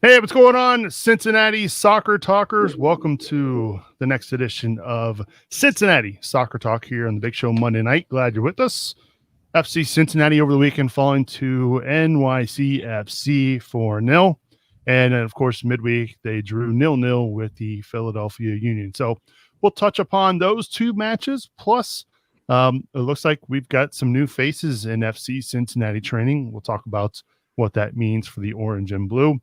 Hey, what's going on, Cincinnati Soccer Talkers? Welcome to the next edition of Cincinnati Soccer Talk here on the Big Show Monday night. Glad you're with us. FC Cincinnati over the weekend falling to NYCFC 4-0. And of course, midweek, they drew 0-0 with the Philadelphia Union. So we'll touch upon those two matches. Plus, it looks like we've got some new faces in FC Cincinnati training. We'll talk about what that means for the orange and blue.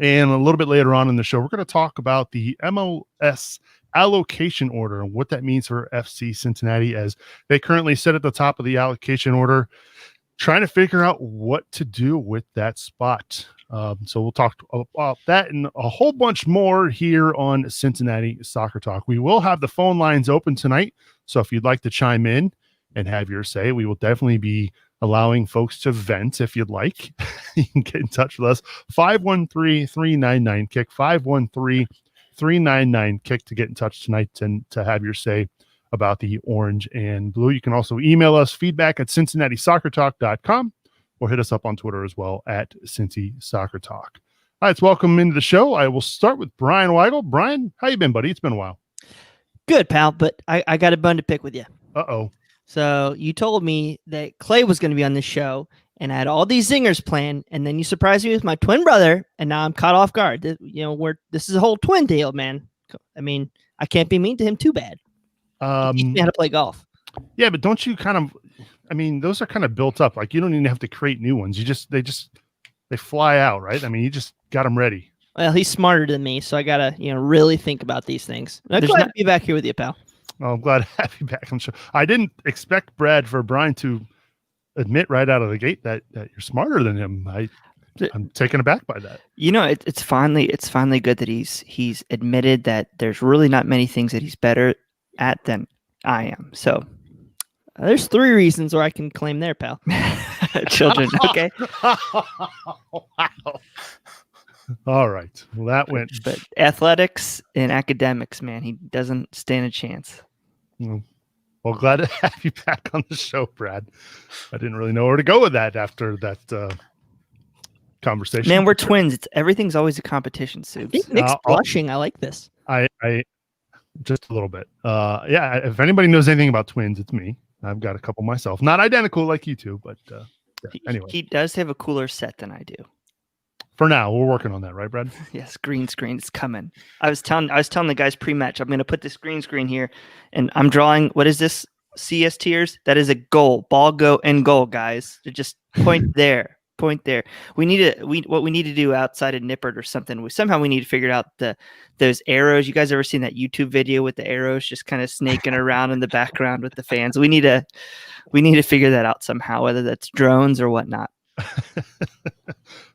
And a little bit later on in the show, we're going to talk about the MLS Allocation Order and what that means for FC Cincinnati, as they currently sit at the top of the allocation order, trying to figure out what to do with that spot. So we'll talk about that and a whole bunch more here on Cincinnati Soccer Talk. We will have the phone lines open tonight, so if you'd like to chime in and have your say, we will definitely be allowing folks to vent if you'd like. You can get in touch with us. 513-399-KICK, 513-399-KICK to get in touch tonight and to have your say about the orange and blue. You can also email us feedback@cincinnati-soccertalk.com or hit us up on Twitter as well at Cincy Soccer Talk. All right, let's welcome into the show. I will start with Bryan Weigel. Bryan, how you been, buddy? It's been a while. Good, pal, but I got a bone to pick with you. Uh-oh. So you told me that Clay was going to be on this show, and I had all these zingers planned, and then you surprised me with my twin brother, and now I'm caught off guard. This is a whole twin deal, man. I mean, I can't be mean to him too bad. He teach me how to play golf. Yeah, but don't you those are kind of built up. Like, you don't even have to create new ones. They fly out, right? I mean, you just got them ready. Well, he's smarter than me, so I got to, really think about these things. I'm glad to be back here with you, pal. Oh, I'm glad to have you back. I'm sure. I didn't expect Bryan to admit right out of the gate that you're smarter than him. I'm taken aback by that. It's finally good that he's admitted that there's really not many things that he's better at than I am. So there's 3 reasons where I can claim there, pal. Children, okay. Wow. All right. Well, that went. But athletics and academics, man, he doesn't stand a chance. Well, glad to have you back on the show, Brad. I didn't really know where to go with that after that conversation. Man, we're twins. Everything's always a competition, Seubs. Nick's blushing. I like this. I just a little bit. Yeah. If anybody knows anything about twins, it's me. I've got a couple myself. Not identical like you two, but anyway. He does have a cooler set than I do. For now, we're working on that, right, Brad? Yes, green screen is coming. I was telling the guys pre-match, I'm going to put this green screen here, and I'm drawing. What is this? CS tiers? That is a goal. Ball go and goal, guys. To just point there, point there. What we need to do outside of Nippert or something. We need to figure out those arrows. You guys ever seen that YouTube video with the arrows just kind of snaking around in the background with the fans? We need to figure that out somehow, whether that's drones or whatnot.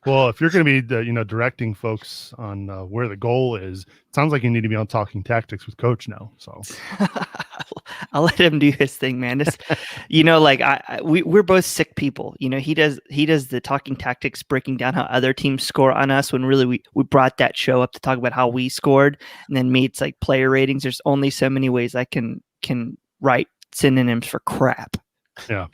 Well, if you're going to be directing folks on where the goal is, it sounds like you need to be on Talking Tactics with Coach now. So I'll let him do his thing, man. We're both sick people. He does the Talking Tactics, breaking down how other teams score on us, when really we brought that show up to talk about how we scored. And then me, it's like player ratings. There's only so many ways I can write synonyms for crap. Yeah.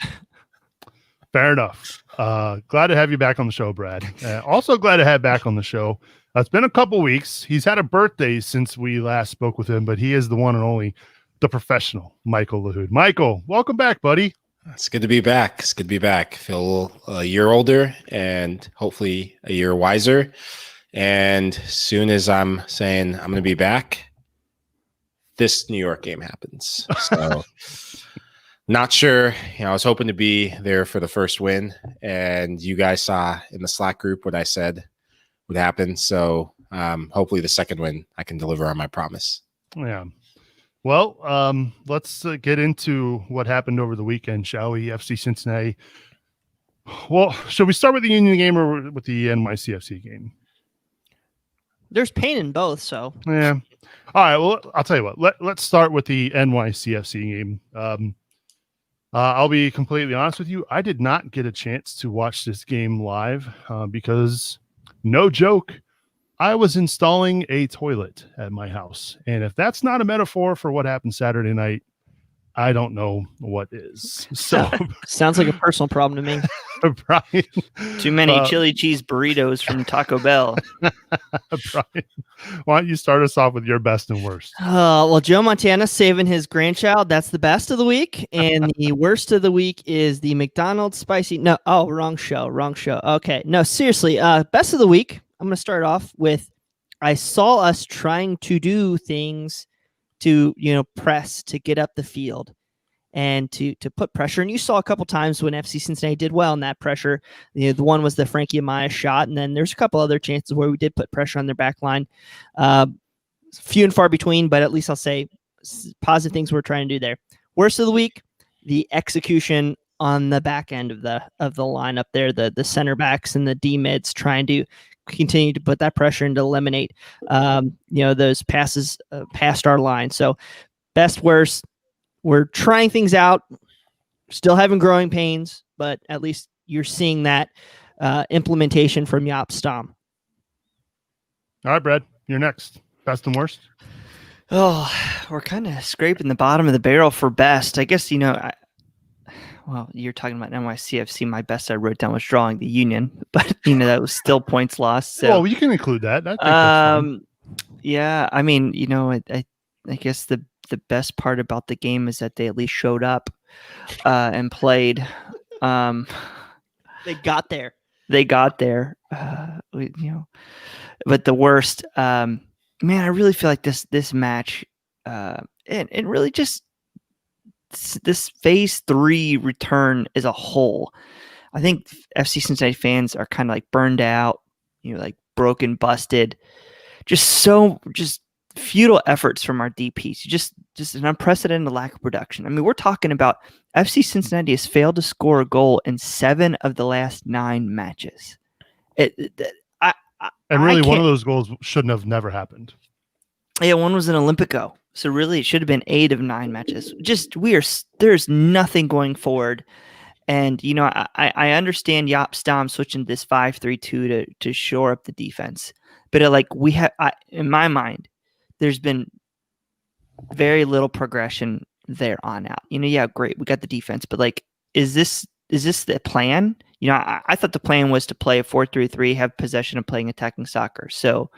Fair enough. Glad to have you back on the show, Brad. Also glad to have back on the show. It's been a couple weeks. He's had a birthday since we last spoke with him, but he is the one and only, the professional, Michael Lahoud. Michael, welcome back, buddy. It's good to be back. Feel a year older and hopefully a year wiser. And soon as I'm saying I'm going to be back, this New York game happens. So not sure. I was hoping to be there for the first win, and you guys saw in the Slack group what I said would happen. So hopefully the second win, I can deliver on my promise. Yeah. Well, let's get into what happened over the weekend, shall we? FC Cincinnati. Well, should we start with the Union game or with the NYCFC game? There's pain in both, so. Yeah. All right. Well, I'll tell you what. Let's start with the NYCFC game. I'll be completely honest with you. I did not get a chance to watch this game live because, no joke, I was installing a toilet at my house. And if that's not a metaphor for what happened Saturday night, I don't know what is. So sounds like a personal problem to me. Bryan. Too many chili cheese burritos from Taco Bell. Bryan, why don't you start us off with your best and worst? Well, Joe Montana saving his grandchild. That's the best of the week. And the worst of the week is the McDonald's spicy. No, wrong show. Okay. No, seriously. Best of the week. I'm going to start off with, I saw us trying to do things to, press, to get up the field and to put pressure. And you saw a couple times when FC Cincinnati did well in that pressure. The one was the Frankie Amaya shot. And then there's a couple other chances where we did put pressure on their back line. Few and far between, but at least I'll say positive things we're trying to do there. Worst of the week, the execution on the back end of the lineup there, the center backs and the D mids trying to continue to put that pressure and to eliminate those passes past our line. So best, worst, we're trying things out, still having growing pains, but at least you're seeing that implementation from Jaap Stam. All right, Brad, you're next. Best and worst? Oh, we're kind of scraping the bottom of the barrel for best. I guess, well, you're talking about NYCFC. My best I wrote down was drawing the Union, but, that was still points lost. So, well, you can include that. I think that's fine. Yeah, I mean, I guess the best part about the game is that they at least showed up and played. They got there. But the worst, man, I really feel like this match, and really just this phase 3 return as a whole. I think FC Cincinnati fans are kind of like burned out, like broken, busted, just futile efforts from our DPs, just an unprecedented lack of production. I mean, we're talking about FC Cincinnati has failed to score a goal in 7 of the last 9 matches. And really, one of those goals shouldn't have never happened. Yeah, one was an Olympico. So really, it should have been 8 of 9 matches. There's nothing going forward. And, I understand Jaap Stam switching this 5-3-2 to shore up the defense. But in my mind, there's been very little progression there on out. Yeah, great. We got the defense. But is this the plan? I thought the plan was to play a 4-3-3, have possession and playing attacking soccer. So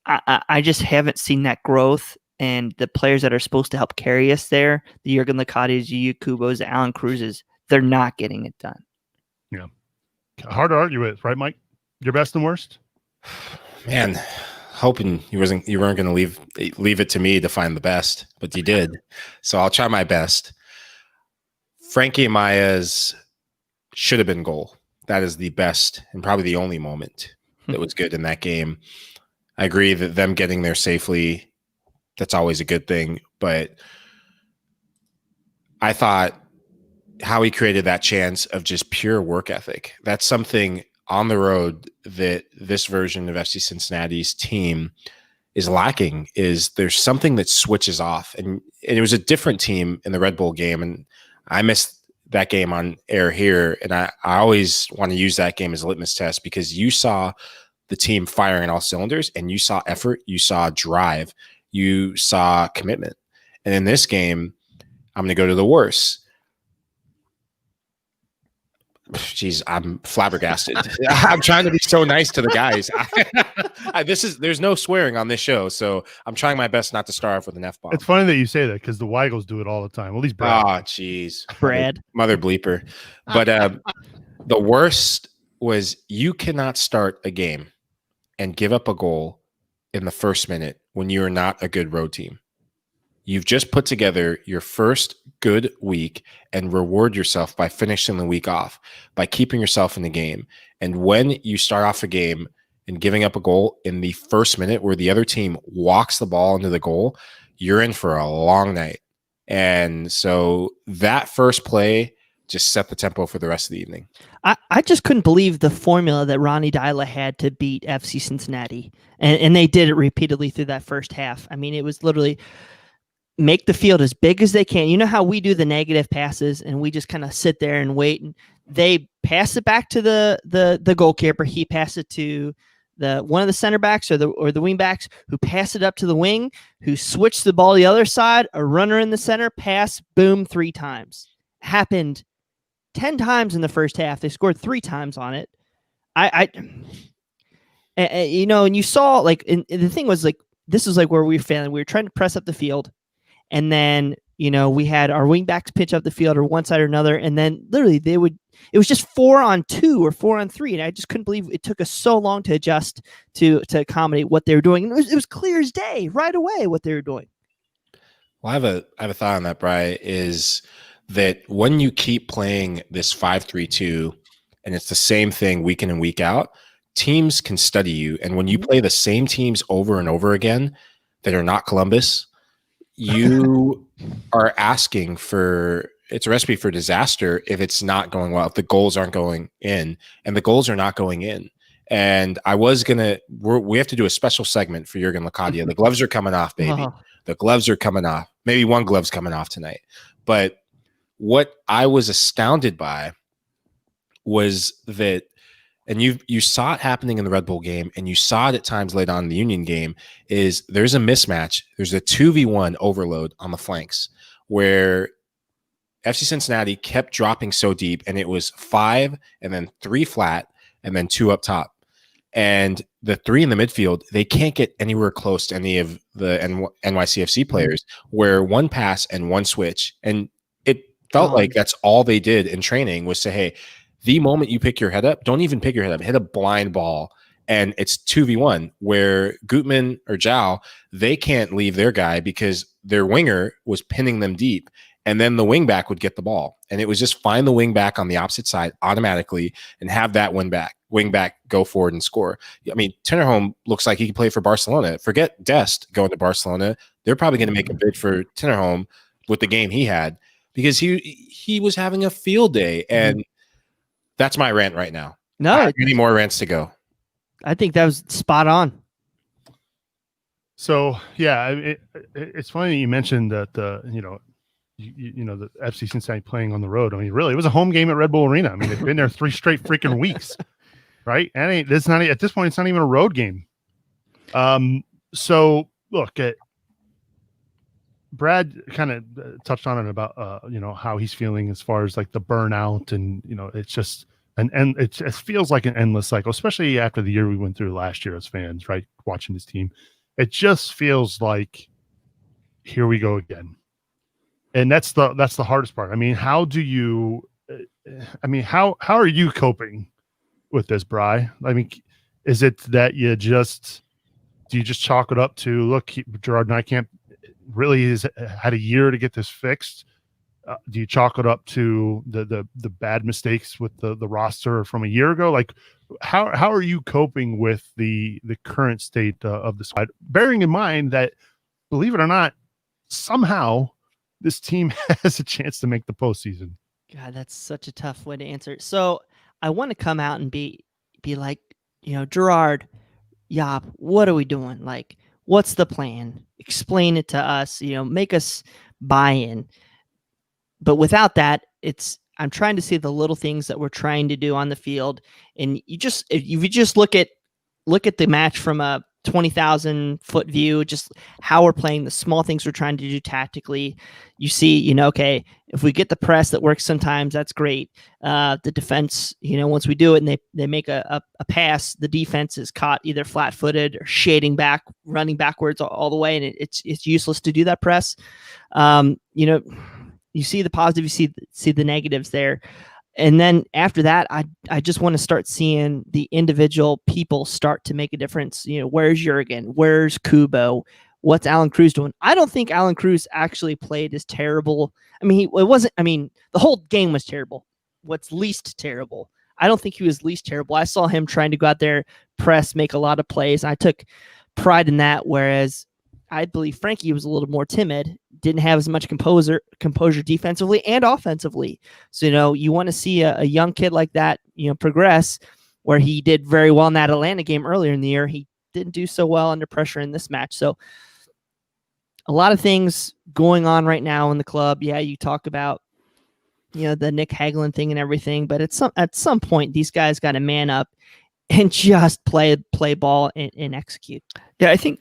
I just haven't seen that growth, and the players that are supposed to help carry us there, the Jurgen Lakatis, the Kubos, the Alan Cruzes, they're not getting it done. Yeah. Hard to argue with, right, Mike? Your best and worst? Man, hoping you weren't going to leave it to me to find the best, but you did. So I'll try my best. Frankie Amaya's should have been goal. That is the best and probably the only moment that was good in that game. I agree that them getting there safely, that's always a good thing. But I thought how he created that chance of just pure work ethic. That's something on the road that this version of FC Cincinnati's team is lacking. Is there's something that switches off. And it was a different team in the Red Bull game. And I missed that game on air here. And I always want to use that game as a litmus test, because you saw the team firing on all cylinders, and you saw effort, you saw drive, you saw commitment. And in this game, I'm going to go to the worst. Jeez, I'm flabbergasted. I'm trying to be so nice to the guys. There's no swearing on this show, so I'm trying my best not to start off with an F-bomb. It's funny that you say that, because the Weigels do it all the time. Well, these Brad. Oh, jeez. Brad. Mother bleeper. But the worst was you cannot start a game and give up a goal in the first minute when you are not a good road team. You've just put together your first good week and reward yourself by finishing the week off, by keeping yourself in the game. And when you start off a game and giving up a goal in the first minute where the other team walks the ball into the goal, you're in for a long night. And so that first play just set the tempo for the rest of the evening. I just couldn't believe the formula that Ronnie Dyla had to beat FC Cincinnati. And they did it repeatedly through that first half. I mean, it was literally make the field as big as they can. You know how we do the negative passes and we just kind of sit there and wait, and they pass it back to the goalkeeper. He passed it to one of the center backs or the wing backs, who pass it up to the wing, who switch the ball the other side, a runner in the center, pass, boom, 3 times. Happened 10 times in the first half. They scored 3 times on it. You know, and you saw like, and the thing was like, this was like where we were failing. We were trying to press up the field, and then, you know, we had our wing backs pitch up the field or one side or another, and then literally it was just 4-on-2 or 4-on-3, and I just couldn't believe it took us so long to adjust to accommodate what they were doing. And it was clear as day right away what they were doing. Well, I have a thought on that, Bryan, is that when you keep playing this 5-3-2 and it's the same thing week in and week out, teams can study you. And when you play the same teams over and over again that are not Columbus, you are asking for – it's a recipe for disaster if it's not going well, if the goals aren't going in, and the goals are not going in. And I was going to – we have to do a special segment for Jurgen Lacadia. The gloves are coming off, baby. Oh. The gloves are coming off. Maybe one glove's coming off tonight. But what I was astounded by was that – and you saw it happening in the Red Bull game, and you saw it at times late on in the Union game, is there's a mismatch. There's a 2v1 overload on the flanks where FC Cincinnati kept dropping so deep, and it was 5 and then 3 flat and then 2 up top. And the 3 in the midfield, they can't get anywhere close to any of the NYCFC players, where one pass and one switch. And it felt like that's all they did in training was say, hey, the moment you pick your head up, don't even pick your head up, hit a blind ball. And it's 2v1 where Gutman or Zhao, they can't leave their guy because their winger was pinning them deep. And then the wing back would get the ball. And it was just find the wing back on the opposite side automatically and have that wing back go forward and score. I mean, Tinnerholm looks like he can play for Barcelona. Forget Dest going to Barcelona. They're probably going to make a bid for Tinnerholm with the game he had because he was having a field day. And that's my rant right now. No, I have many more rants to go. I think that was spot on. So yeah, it's funny that you mentioned that the FC Cincinnati playing on the road. I mean, really, it was a home game at Red Bull Arena. I mean, they've been there 3 straight freaking weeks, right? And at this point, it's not even a road game. So look at Brad kind of touched on it about how he's feeling as far as like the burnout, and it's just it feels like an endless cycle, especially after the year we went through last year as fans, right? Watching this team, it just feels like here we go again, and that's the hardest part. I mean, how are you coping with this, Bri? I mean, is it that do you just chalk it up to look, Gerard Niekamp really has had a year to get this fixed? Do you chalk it up to the bad mistakes with the roster from a year ago? Like, how are you coping with the current state of the squad, bearing in mind that, believe it or not, somehow this team has a chance to make the postseason? God, that's such a tough way to answer. So I want to come out and be like, Gerard, Yop, what are we doing? Like, what's the plan? Explain it to us, make us buy in. But without that, I'm trying to see the little things that we're trying to do on the field. And if you just look at the match from a 20,000 foot view, just how we're playing, the small things we're trying to do tactically, you see, okay, if we get the press that works sometimes, that's great. The defense, once we do it and they make a pass, the defense is caught either flat footed or shading back, running backwards all the way. And it's useless to do that press. You see the positive, you see the negatives there. And then after that, I just want to start seeing the individual people start to make a difference. Where's Jurgen? Where's Kubo? What's Alan Cruz doing? I don't think Alan Cruz actually played as terrible. I mean, the whole game was terrible. What's least terrible? I don't think he was least terrible. I saw him trying to go out there, press, make a lot of plays. I took pride in that, whereas I believe Frankie was a little more timid, didn't have as much composure defensively and offensively. So, you want to see a young kid like that, progress, where he did very well in that Atlanta game earlier in the year. He didn't do so well under pressure in this match. So a lot of things going on right now in the club. Yeah, you talk about, the Nick Hagelin thing and everything, but at some point, these guys got to man up and just play ball and execute. Yeah, I think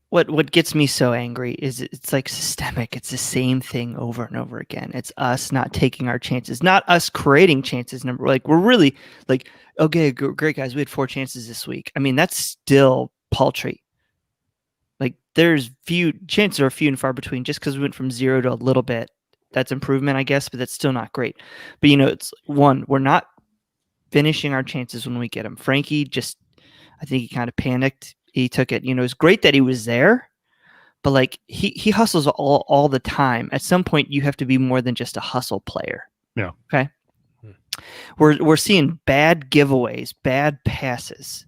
what gets me so angry is it's like systemic. It's the same thing over and over again. It's us not taking our chances, not us creating chances. Like we're really like, okay, great guys, we had 4 chances this week. I mean, that's still paltry. Like there's chances are few and far between. Just because we went from 0 to a little bit, that's improvement, I guess, but that's still not great. But it's we're not finishing our chances when we get them. Frankie I think he kind of panicked. He took it. It's great that he was there, but like he hustles all the time. At some point, you have to be more than just a hustle player. Yeah. Okay. We're seeing bad giveaways, bad passes,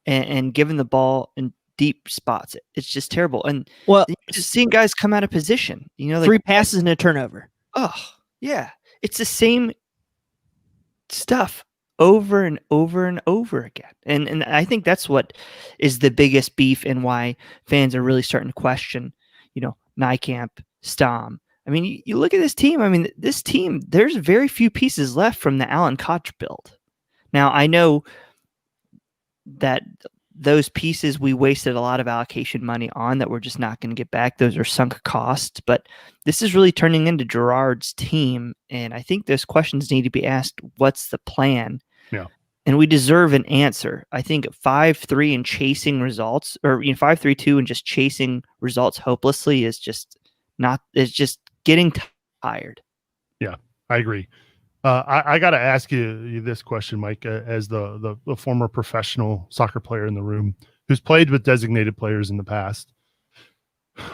and giving the ball in deep spots. It's just terrible. And just seeing guys come out of position. Like 3 passes and a turnover. Oh yeah, it's the same stuff over and over and over again. And I think that's what is the biggest beef and why fans are really starting to question, Nijkamp, Stam. I mean, you look at this team. I mean, this team, there's very few pieces left from the Alan Koch build. Now, I know that those pieces we wasted a lot of allocation money on that we're just not going to get back. Those are sunk costs, but this is really turning into Gerard's team. And I think those questions need to be asked. What's the plan? Yeah. And we deserve an answer. I think 5-3 and chasing results, or 5-3-2 and just chasing results hopelessly is just getting tired. Yeah, I agree. I got to ask you this question, Mike, as the former professional soccer player in the room who's played with designated players in the past.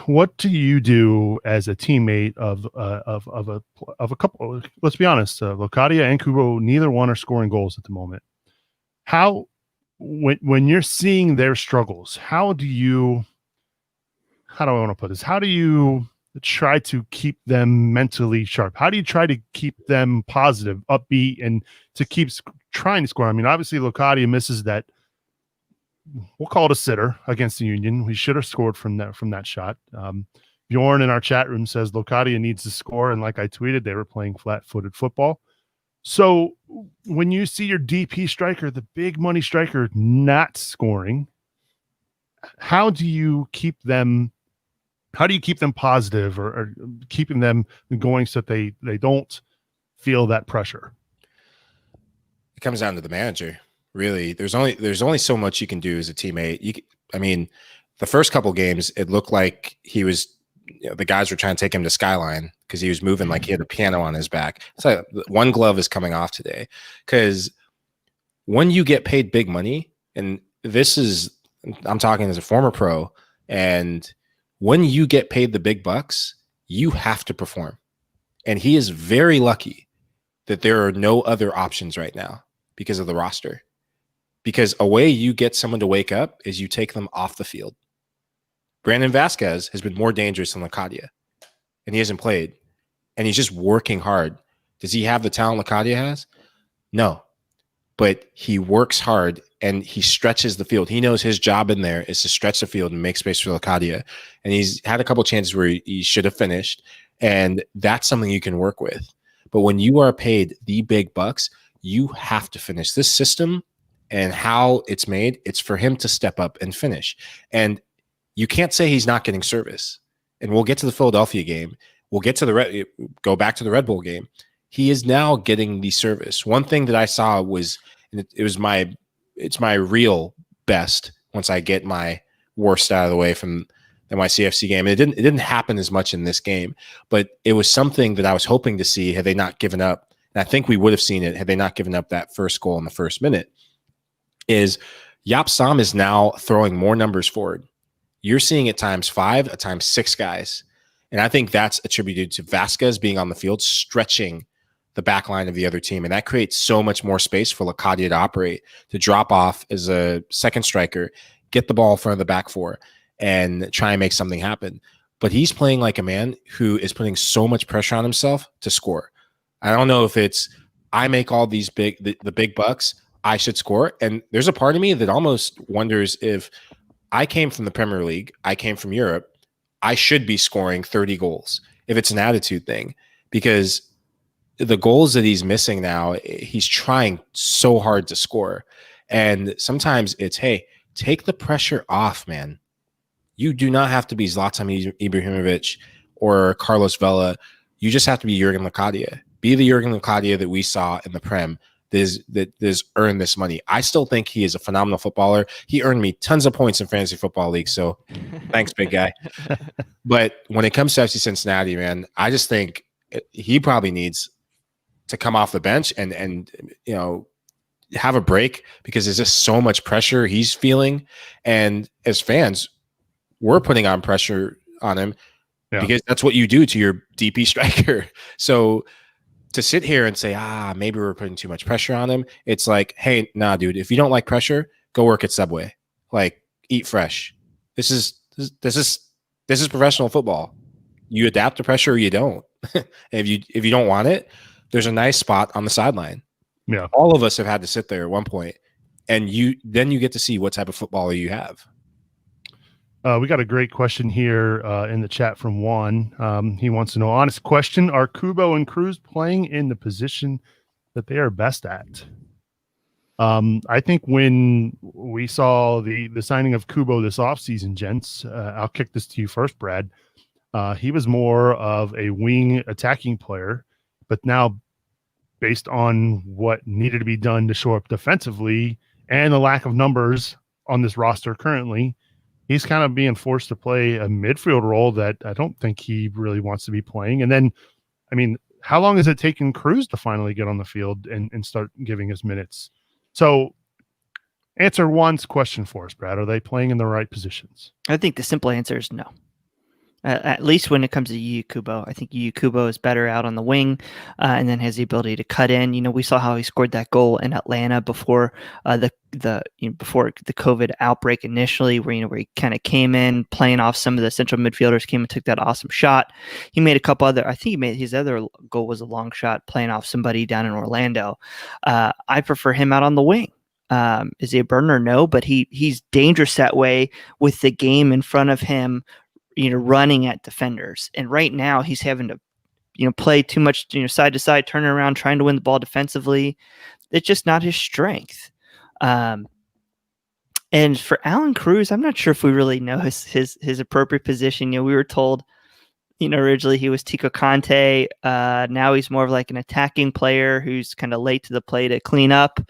What do you do as a teammate of a couple? Let's be honest, Locadia and Kubo, neither one are scoring goals at the moment. How, when you're seeing their struggles, how do I want to put this? How do you try to keep them mentally sharp? How do you try to keep them positive, upbeat, and to keep trying to score? I mean, obviously Locadia misses that. We'll call it a sitter against the Union. We should have scored from that shot. Bjorn in our chat room says Locadia needs to score, and like I tweeted, they were playing flat-footed football. So when you see your DP striker, the big money striker, not scoring, how do you keep them positive or keeping them going so that they don't feel that pressure? It comes down to the manager. Really, there's only so much you can do as a teammate. The first couple games, it looked like he was, the guys were trying to take him to Skyline because he was moving like he had a piano on his back. So one glove is coming off today, because when you get paid big money, and I'm talking as a former pro, and when you get paid the big bucks, you have to perform. And he is very lucky that there are no other options right now because of the roster. Because a way you get someone to wake up is you take them off the field. Brandon Vasquez has been more dangerous than Locadia, and he hasn't played, and he's just working hard. Does he have the talent Locadia has? No, but he works hard and he stretches the field. He knows his job in there is to stretch the field and make space for Locadia, and he's had a couple chances where he should have finished, and that's something you can work with. But when you are paid the big bucks, you have to finish. This system and how it's made, it's for him to step up and finish. And you can't say he's not getting service. And we'll get to the Philadelphia game. We'll get to go back to the Red Bull game. He is now getting the service. One thing that I saw was, and it's my real best once I get my worst out of the way from the NYCFC game. And it didn't happen as much in this game, but it was something that I was hoping to see had they not given up. And I think we would have seen it had they not given up that first goal in the first minute. Is Jaap Stam is now throwing more numbers forward. You're seeing at times 5, at times 6 guys. And I think that's attributed to Vasquez being on the field, stretching the back line of the other team. And that creates so much more space for Locadia to operate, to drop off as a second striker, get the ball in front of the back four, and try and make something happen. But he's playing like a man who is putting so much pressure on himself to score. I don't know if it's, I make all these the big bucks, I should score. And there's a part of me that almost wonders if I came from the Premier League, I came from Europe, I should be scoring 30 goals if it's an attitude thing, because the goals that he's missing now, he's trying so hard to score. And sometimes it's, hey, take the pressure off, man. You do not have to be Zlatan Ibrahimovic or Carlos Vela. You just have to be Jurgen Locadia. Be the Jurgen Locadia that we saw in the Prem that is earned this money. I still think he is a phenomenal footballer. He earned me tons of points in fantasy football league. So thanks, big guy. But when it comes to FC Cincinnati, man, I just think he probably needs to come off the bench and have a break, because there's just so much pressure he's feeling. And as fans, we're putting on pressure on him because that's what you do to your DP striker. So to sit here and say, maybe we're putting too much pressure on him, it's like, hey, nah, dude, if you don't like pressure, go work at Subway. Like, eat fresh. This is professional football. You adapt to pressure or you don't. If you don't want it, there's a nice spot on the sideline. Yeah. All of us have had to sit there at one point, and you get to see what type of footballer you have. We got a great question here in the chat from Juan. He wants to know, honest question, are Kubo and Cruz playing in the position that they are best at? I think when we saw the signing of Kubo this offseason, gents, I'll kick this to you first, Brad. He was more of a wing attacking player, but now based on what needed to be done to show up defensively and the lack of numbers on this roster currently, he's kind of being forced to play a midfield role that I don't think he really wants to be playing. And then, I mean, how long has it taken Cruz to finally get on the field and start giving us minutes? So answer Juan's question for us, Brad. Are they playing in the right positions? I think the simple answer is no. At least when it comes to Yu Kubo. I think Yu Kubo is better out on the wing and then has the ability to cut in. We saw how he scored that goal in Atlanta before before the COVID outbreak initially, where he kind of came in playing off some of the central midfielders, came and took that awesome shot. He made a couple other, I think his other goal was a long shot playing off somebody down in Orlando. I prefer him out on the wing. Is he a burner? No, but he's dangerous that way with the game in front of him, running at defenders. And right now he's having to, play too much, side to side, turning around, trying to win the ball defensively. It's just not his strength. And for Alan Cruz, I'm not sure if we really know his appropriate position. We were told, originally he was Tico Conte. Now he's more of like an attacking player who's kind of late to the play to clean up.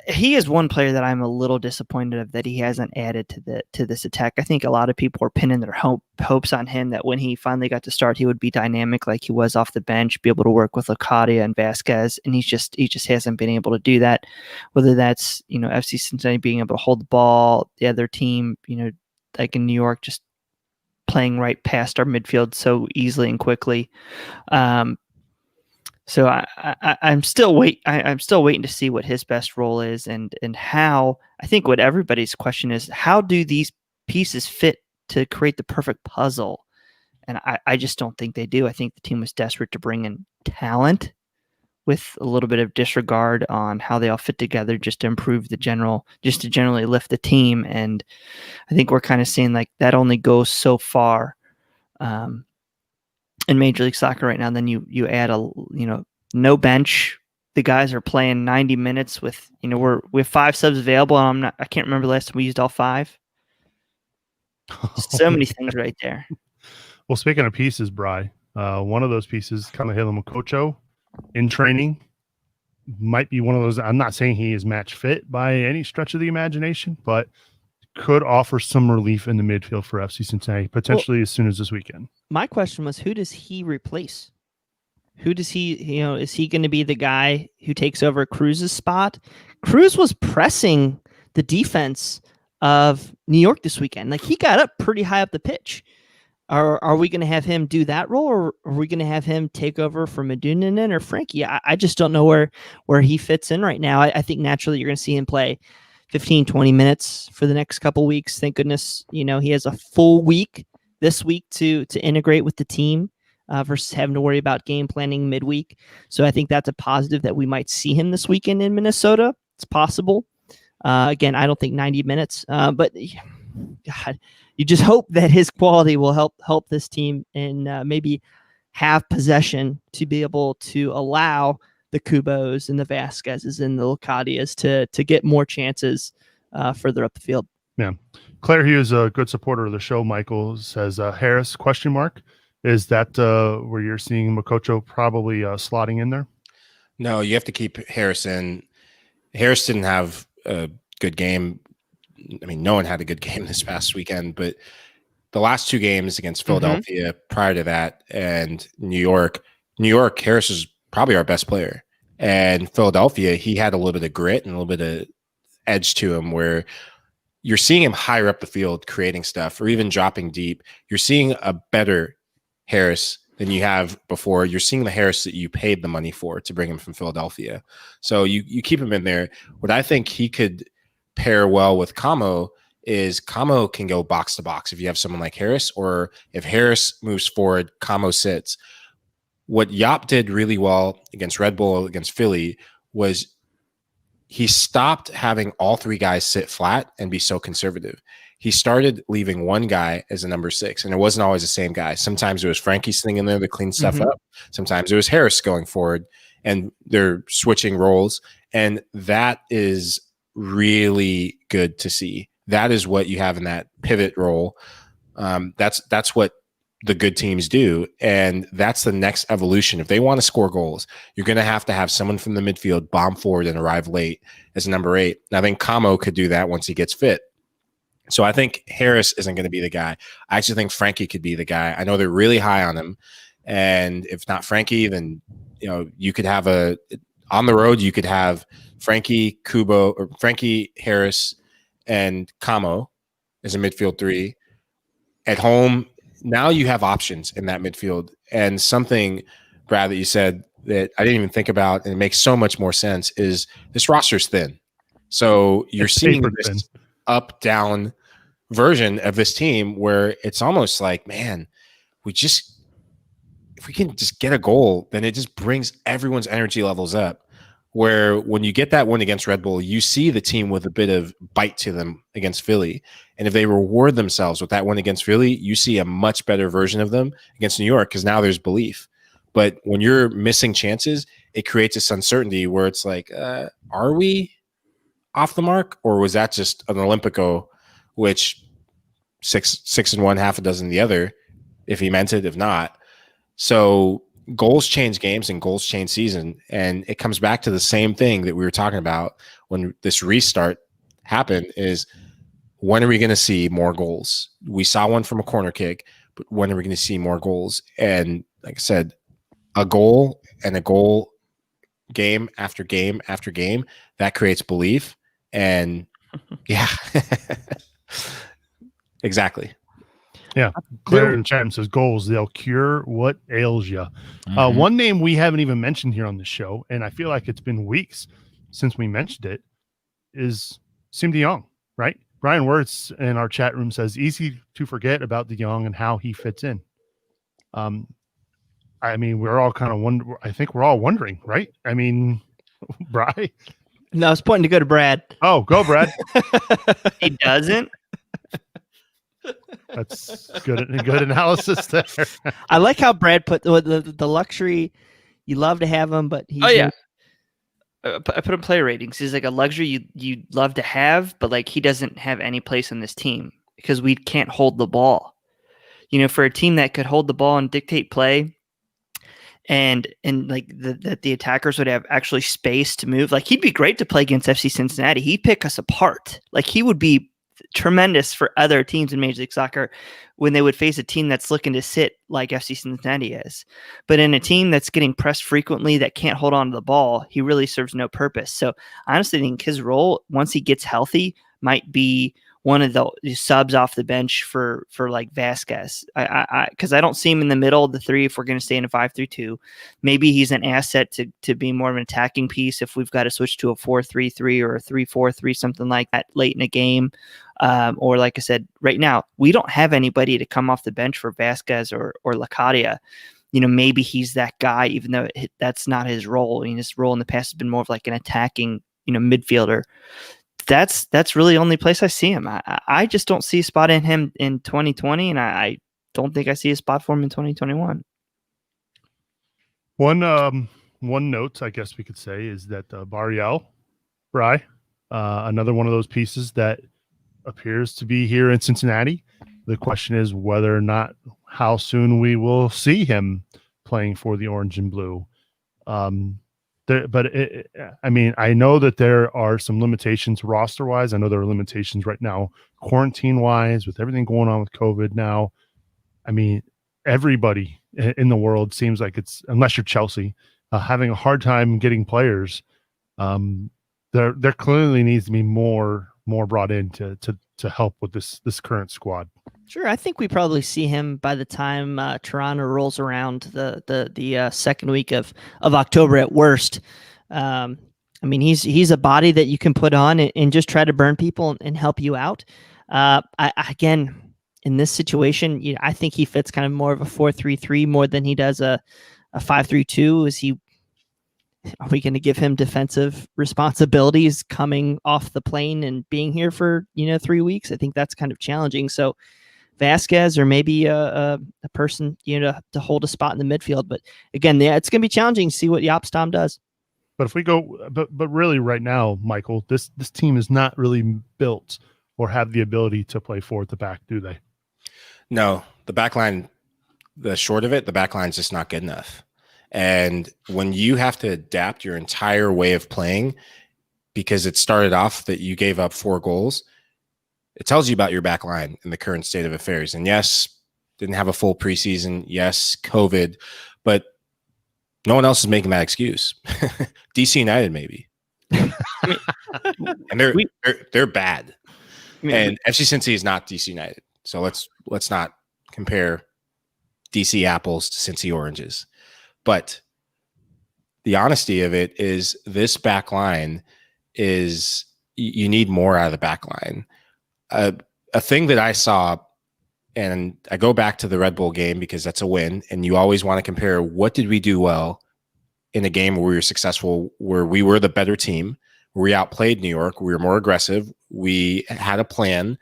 He is one player that I'm a little disappointed of that he hasn't added to this attack. I think a lot of people are pinning their hopes on him that when he finally got to start, he would be dynamic like he was off the bench, be able to work with Locadia and Vasquez, and he just hasn't been able to do that. Whether that's FC Cincinnati being able to hold the ball, the other team like in New York just playing right past our midfield so easily and quickly. So I'm still waiting to see what his best role is and how. I think what everybody's question is, how do these pieces fit to create the perfect puzzle? And I just don't think they do. I think the team was desperate to bring in talent with a little bit of disregard on how they all fit together just to improve to generally lift the team. And I think we're kind of seeing like that only goes so far. In Major League Soccer right now, then you add no bench. The guys are playing 90 minutes with we have 5 subs available, and I can't remember the last time we used all 5. So many things right there. Well, speaking of pieces, Bri, one of those pieces, Kamahela Mokocho, in training, might be one of those. I'm not saying he is match fit by any stretch of the imagination, but could offer some relief in the midfield for FC Cincinnati, potentially as soon as this weekend. My question was, who does he replace? Who does he, is he going to be the guy who takes over Cruz's spot? Cruz was pressing the defense of New York this weekend. Like, he got up pretty high up the pitch. Are we going to have him do that role, or are we going to have him take over for Madunanen or Frankie? I just don't know where he fits in right now. I think naturally you're going to see him play 15, 20 minutes for the next couple weeks. Thank goodness, he has a full week this week to integrate with the team versus having to worry about game planning midweek. So I think that's a positive that we might see him this weekend in Minnesota. It's possible. Again, I don't think 90 minutes, but God, you just hope that his quality will help this team and maybe have possession to be able to allow the Kubos and the Vasquezes and the Locadias to get more chances further up the field. Claire Hughes, a good supporter of the show, Michael, says Harris, ? Is that where you're seeing Makocho probably slotting in there? No, you have to keep Harris in. Harris didn't have a good game. I mean, no one had a good game this past weekend, but the last 2 games against Philadelphia, prior to that, and New York, Harris is probably our best player. And Philadelphia, he had a little bit of grit and a little bit of edge to him where you're seeing him higher up the field creating stuff or even dropping deep. You're seeing a better Harris than you have before. You're seeing the Harris that you paid the money for to bring him from Philadelphia. So you keep him in there. What I think he could pair well with Camo is Camo can go box to box if you have someone like Harris, or if Harris moves forward, Camo sits. What Yop did really well against Red Bull, against Philly, was he stopped having all 3 guys sit flat and be so conservative. He started leaving one guy as a number 6, and it wasn't always the same guy. Sometimes it was Frankie sitting in there to clean stuff up. Sometimes it was Harris going forward, and they're switching roles. And that is really good to see. That is what you have in that pivot role. That's what the good teams do. And that's the next evolution. If they want to score goals, you're going to have someone from the midfield bomb forward and arrive late as number 8. And I think Camo could do that once he gets fit. So I think Harris isn't going to be the guy. I actually think Frankie could be the guy. I know they're really high on him. And if not Frankie, then, you could have on the road, you could have Frankie, Kubo, or Frankie, Harris, and Camo as a midfield 3. At home, now you have options in that midfield. And something, Brad, that you said that I didn't even think about, and it makes so much more sense, is this roster's thin. So you're seeing this up-down version of this team where it's almost like, man, if we can just get a goal, then it just brings everyone's energy levels up. Where when you get that win against Red Bull, you see the team with a bit of bite to them against Philly. And if they reward themselves with that win against Philly, you see a much better version of them against New York, because now there's belief. But when you're missing chances, it creates this uncertainty where it's like, are we off the mark? Or was that just an Olympico, which 6 and 1, half a dozen the other, if he meant it, if not. So goals change games and goals change season. And it comes back to the same thing that we were talking about when this restart happened, is when are we going to see more goals? We saw one from a corner kick, but when are we going to see more goals? And like I said, a goal and a goal game after game after game, that creates belief. And yeah, exactly. Yeah. Claire in chat says goals, they'll cure what ails you. One name we haven't even mentioned here on the show, and I feel like it's been weeks since we mentioned it, is Sim de Jong, right? Brian Wirtz in our chat room says easy to forget about de Jong and how he fits in. I mean, we're all kind of I think we're all wondering, right? I mean, Bri? No, I was pointing to go to Brad. Oh, go, Brad. He doesn't. That's good analysis there. I like how Brad put the luxury. You love to have him, but he's I put him player ratings. He's like a luxury you'd love to have, but like he doesn't have any place on this team because we can't hold the ball. For a team that could hold the ball and dictate play, and like that the attackers would have actually space to move. Like he'd be great to play against FC Cincinnati. He'd pick us apart. Like he would be tremendous for other teams in Major League Soccer when they would face a team that's looking to sit like FC Cincinnati is. But in a team that's getting pressed frequently, that can't hold on to the ball, he really serves no purpose. So I honestly think his role, once he gets healthy, might be one of the subs off the bench for like Vasquez. Because I don't see him in the middle of the 3 if we're going to stay in a 5-3-2. Maybe he's an asset to be more of an attacking piece if we've got to switch to a 4-3-3 or a 3-4-3, something like that late in a game. Or like I said, right now, we don't have anybody to come off the bench for Vasquez or Lacadia. Maybe he's that guy, even though that's not his role. His role in the past has been more of like an attacking, midfielder. That's really the only place I see him. I just don't see a spot in him in 2020, and I don't think I see a spot for him in 2021. One note, I guess we could say, is that Bri, another one of those pieces that appears to be here in Cincinnati. The question is whether or not how soon we will see him playing for the Orange and Blue. I mean, I know that there are some limitations roster-wise. I know there are limitations right now, quarantine-wise, with everything going on with COVID now. I mean, everybody in the world seems like it's, unless you're Chelsea, having a hard time getting players. There clearly needs to be more brought in to help with this current squad. Sure, I think we probably see him by the time Toronto rolls around the second week of October at worst. I mean, he's a body that you can put on and just try to burn people and help you out. Again, in this situation, I think he fits kind of more of a 4-3-3 more than he does a 5-3-2. Are we going to give him defensive responsibilities coming off the plane and being here for 3 weeks? I think that's kind of challenging. So Vasquez or maybe a person to hold a spot in the midfield. But again, it's going to be challenging to see what Jopstam does. But if we go, but really right now, Michael, this team is not really built or have the ability to play four at the back, do they? No, the backline. The short of it, the backline's just not good enough. And when you have to adapt your entire way of playing because it started off that you gave up 4 goals, it tells you about your back line in the current state of affairs. And yes, didn't have a full preseason. Yes, COVID, but no one else is making that excuse. DC United, maybe. And they're bad. And FC Cincinnati is not DC United. So let's not compare DC apples to Cincy oranges. But the honesty of it is this back line is you need more out of the back line. A thing that I saw, and I go back to the Red Bull game because that's a win, and you always want to compare what did we do well in a game where we were successful, where we were the better team, where we outplayed New York, we were more aggressive, we had a plan,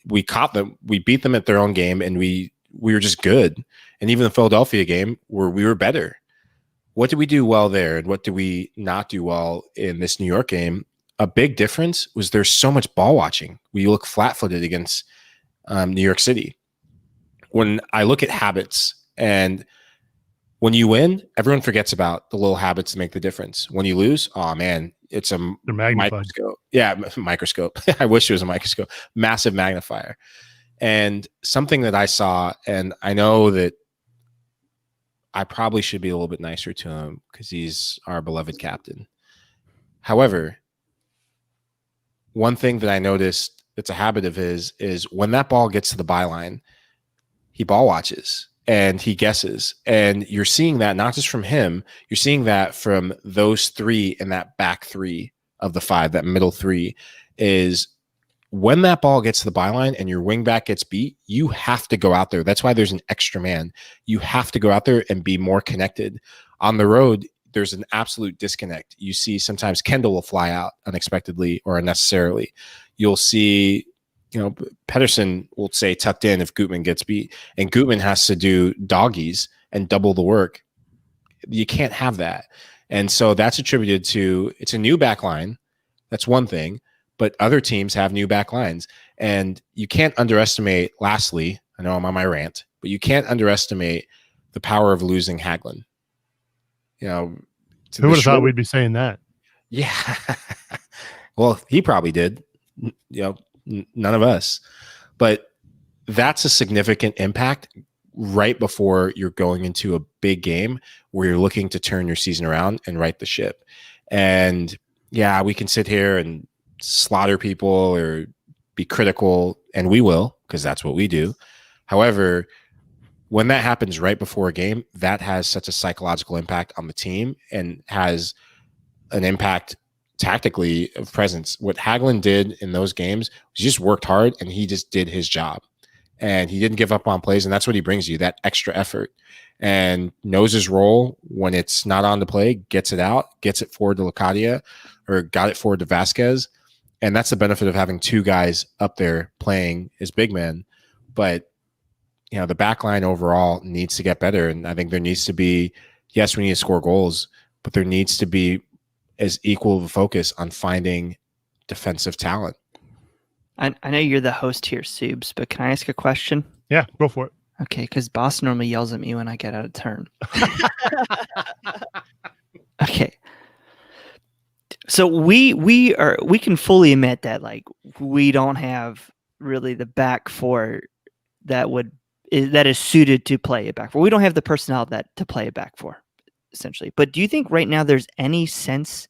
we caught them, we beat them at their own game, and we were just good. And even the Philadelphia game where we were better. What did we do well there, and what did we not do well in this New York game? A big difference was there's so much ball watching. We look flat-footed against New York City. When I look at habits, and when you win, everyone forgets about the little habits that make the difference. When you lose, oh man, it's a microscope. Yeah, microscope. I wish it was a microscope. Massive magnifier. And something that I saw, and I know that I probably should be a little bit nicer to him because he's our beloved captain. However, one thing that I noticed that's a habit of his is when that ball gets to the byline, he ball watches and he guesses. And you're seeing that not just from him, you're seeing that from those 3 in that back 3 of the 5, that middle 3, is when that ball gets to the byline and your wing back gets beat, you have to go out there. That's why there's an extra man. You have to go out there and be more connected. On the road, there's an absolute disconnect. You see sometimes Kendall will fly out unexpectedly or unnecessarily. You'll see, Pedersen will say tucked in if Gutman gets beat, and Gutman has to do doggies and double the work. You can't have that. And so that's attributed to, it's a new back line. That's one thing. But other teams have new back lines. And you can't underestimate, lastly, I know I'm on my rant, but you can't underestimate the power of losing Hagelin. Who would have thought we'd be saying that? Yeah. Well, he probably did. None of us. But that's a significant impact right before you're going into a big game where you're looking to turn your season around and right the ship. And yeah, we can sit here and slaughter people or be critical, and we will, because that's what we do. However, when that happens right before a game, that has such a psychological impact on the team and has an impact tactically of presence. What Hagelin did in those games was he just worked hard and he just did his job. And he didn't give up on plays, and that's what he brings you, that extra effort. And knows his role when it's not on the play, gets it out, gets it forward to Lacadia, or got it forward to Vasquez. And that's the benefit of having 2 guys up there playing as big men. But, the back line overall needs to get better. And I think there needs to be, yes, we need to score goals, but there needs to be as equal of a focus on finding defensive talent. I know you're the host here, Seubs, but can I ask a question? Yeah, go for it. Okay, because Boss normally yells at me when I get out of turn. Okay. So we can fully admit that like we don't have really the back four that is suited to play a back four. We don't have the personnel to play a back four, essentially. But do you think right now there's any sense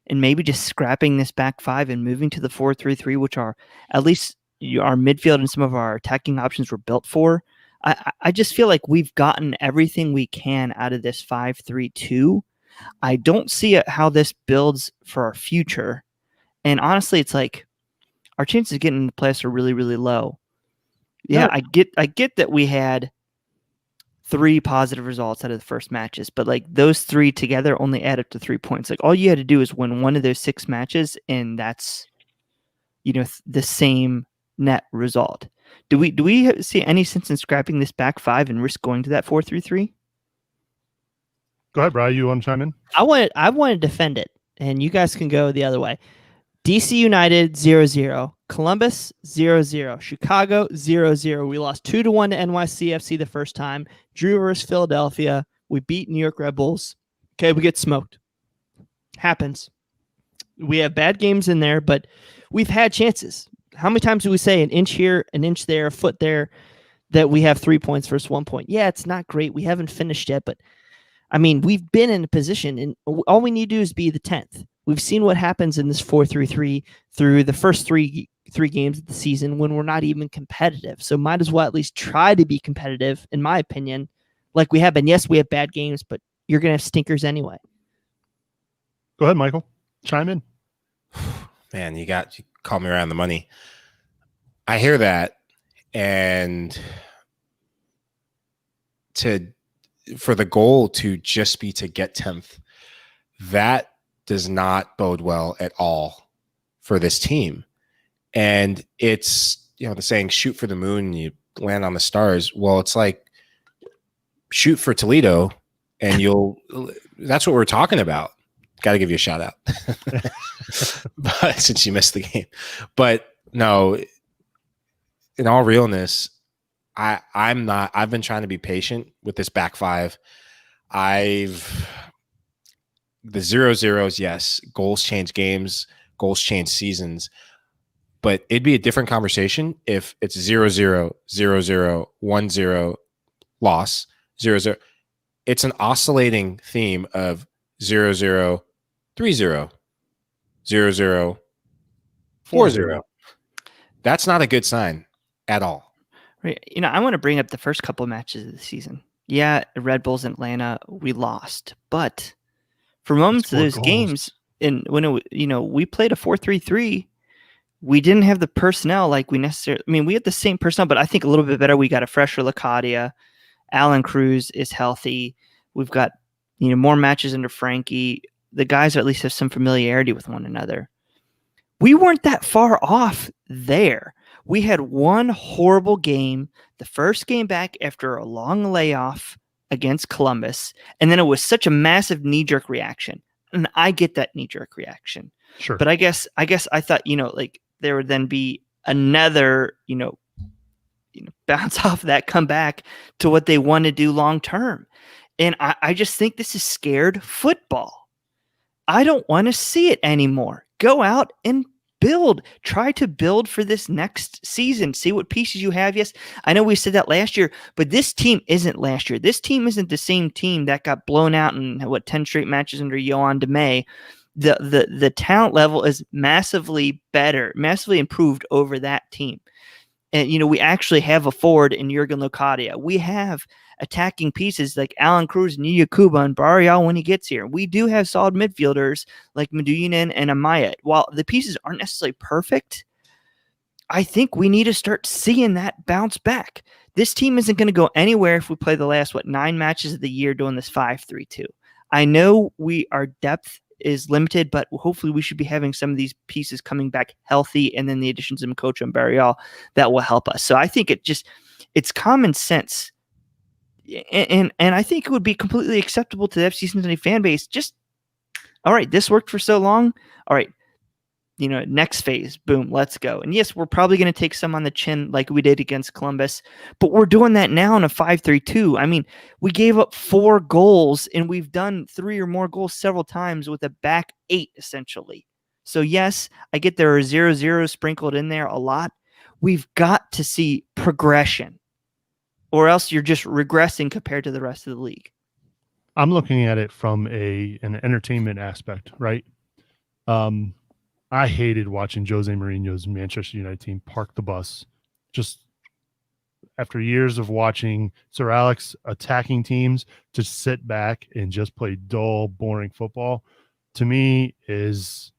in maybe just scrapping this back five and moving to the 4-3-3, which are at least our midfield and some of our attacking options were built for? I just feel like we've gotten everything we can out of this 5-3-2. I don't see how this builds for our future. And honestly, it's like our chances of getting into the playoffs are really, really low. Yeah, I get that we had 3 positive results out of the first matches, but like those 3 together only add up to 3 points. Like all you had to do is win one of those 6 matches, and that's the same net result. Do we see any sense in scrapping this back five and risk going to that 4-3-3? Go ahead, Bryan. You want to chime in? I want to defend it, and you guys can go the other way. DC United 0-0, Columbus 0-0, Chicago 0-0. We lost 2-1 to NYCFC the first time. Drew versus Philadelphia. We beat New York Red Bulls. Okay, we get smoked. Happens. We have bad games in there, but we've had chances. How many times do we say an inch here, an inch there, a foot there, that we have 3 points versus 1 point? Yeah, it's not great. We haven't finished yet, but I mean, we've been in a position, and all we need to do is be the 10th. We've seen what happens in this 4-3-3 through the first three games of the season when we're not even competitive. So might as well at least try to be competitive, in my opinion, like we have been. Yes, we have bad games, but you're going to have stinkers anyway. Go ahead, Michael. Chime in. Man, you called me around the money. I hear that, and for the goal to just be to get 10th, that does not bode well at all for this team. And it's, the saying, shoot for the moon and you land on the stars. Well, it's like shoot for Toledo and that's what we're talking about. Got to give you a shout out. But since you missed the game. But no, in all realness, I've been trying to be patient with this back five. The 0-0s, yes, goals change games, goals change seasons, but it'd be a different conversation if it's 0-0, 0-0, 1-0 loss, 0-0. It's an oscillating theme of 0-0, 3-0, 0-0, 4-0. That's not a good sign at all. Right. I want to bring up the first couple of matches of the season. Yeah, Red Bulls and Atlanta, we lost, but for moments of those games, and when we played a 4-3-3, we didn't have the personnel like we necessarily. I mean, we had the same personnel, but I think a little bit better. We got a fresher Lacadia. Alan Cruz is healthy. We've got more matches under Frankie. The guys at least have some familiarity with one another. We weren't that far off there. We had one horrible game, the first game back after a long layoff against Columbus, and then it was such a massive knee-jerk reaction. And I get that knee-jerk reaction. Sure. But I guess I thought, like there would then be another, bounce off that, come back to what they want to do long term. And I just think this is scared football. I don't want to see it anymore. Go out and build. Try to build for this next season. See what pieces you have. Yes, I know we said that last year, but this team isn't last year. This team isn't the same team that got blown out in 10 straight matches under Yohan DeMay. The talent level is massively better, massively improved over that team. And we actually have a forward in Jurgen Locadia. We have attacking pieces like Alan Cruz, Nia Kuba, and Bryan when he gets here. We do have solid midfielders like Medellin and Amaya. While the pieces aren't necessarily perfect, I think we need to start seeing that bounce back. This team isn't going to go anywhere if we play the last 9 matches of the year doing this 5-3-2. I know our depth is limited, but hopefully we should be having some of these pieces coming back healthy, and then the additions of Mkocha and Barrial that will help us. So I think it's common sense. And I think it would be completely acceptable to the FC Cincinnati fan base. Just, all right, this worked for so long. All right, next phase, boom, let's go. And yes, we're probably going to take some on the chin like we did against Columbus, but we're doing that now in a 5-3-2. I mean, we gave up 4 goals and we've done 3 or more goals several times with a back 8 essentially. So yes, I get there are 0-0 sprinkled in there a lot. We've got to see progression or else you're just regressing compared to the rest of the league. I'm looking at it from an entertainment aspect, right? I hated watching Jose Mourinho's Manchester United team park the bus. Just after years of watching Sir Alex attacking teams, to sit back and just play dull, boring football, to me is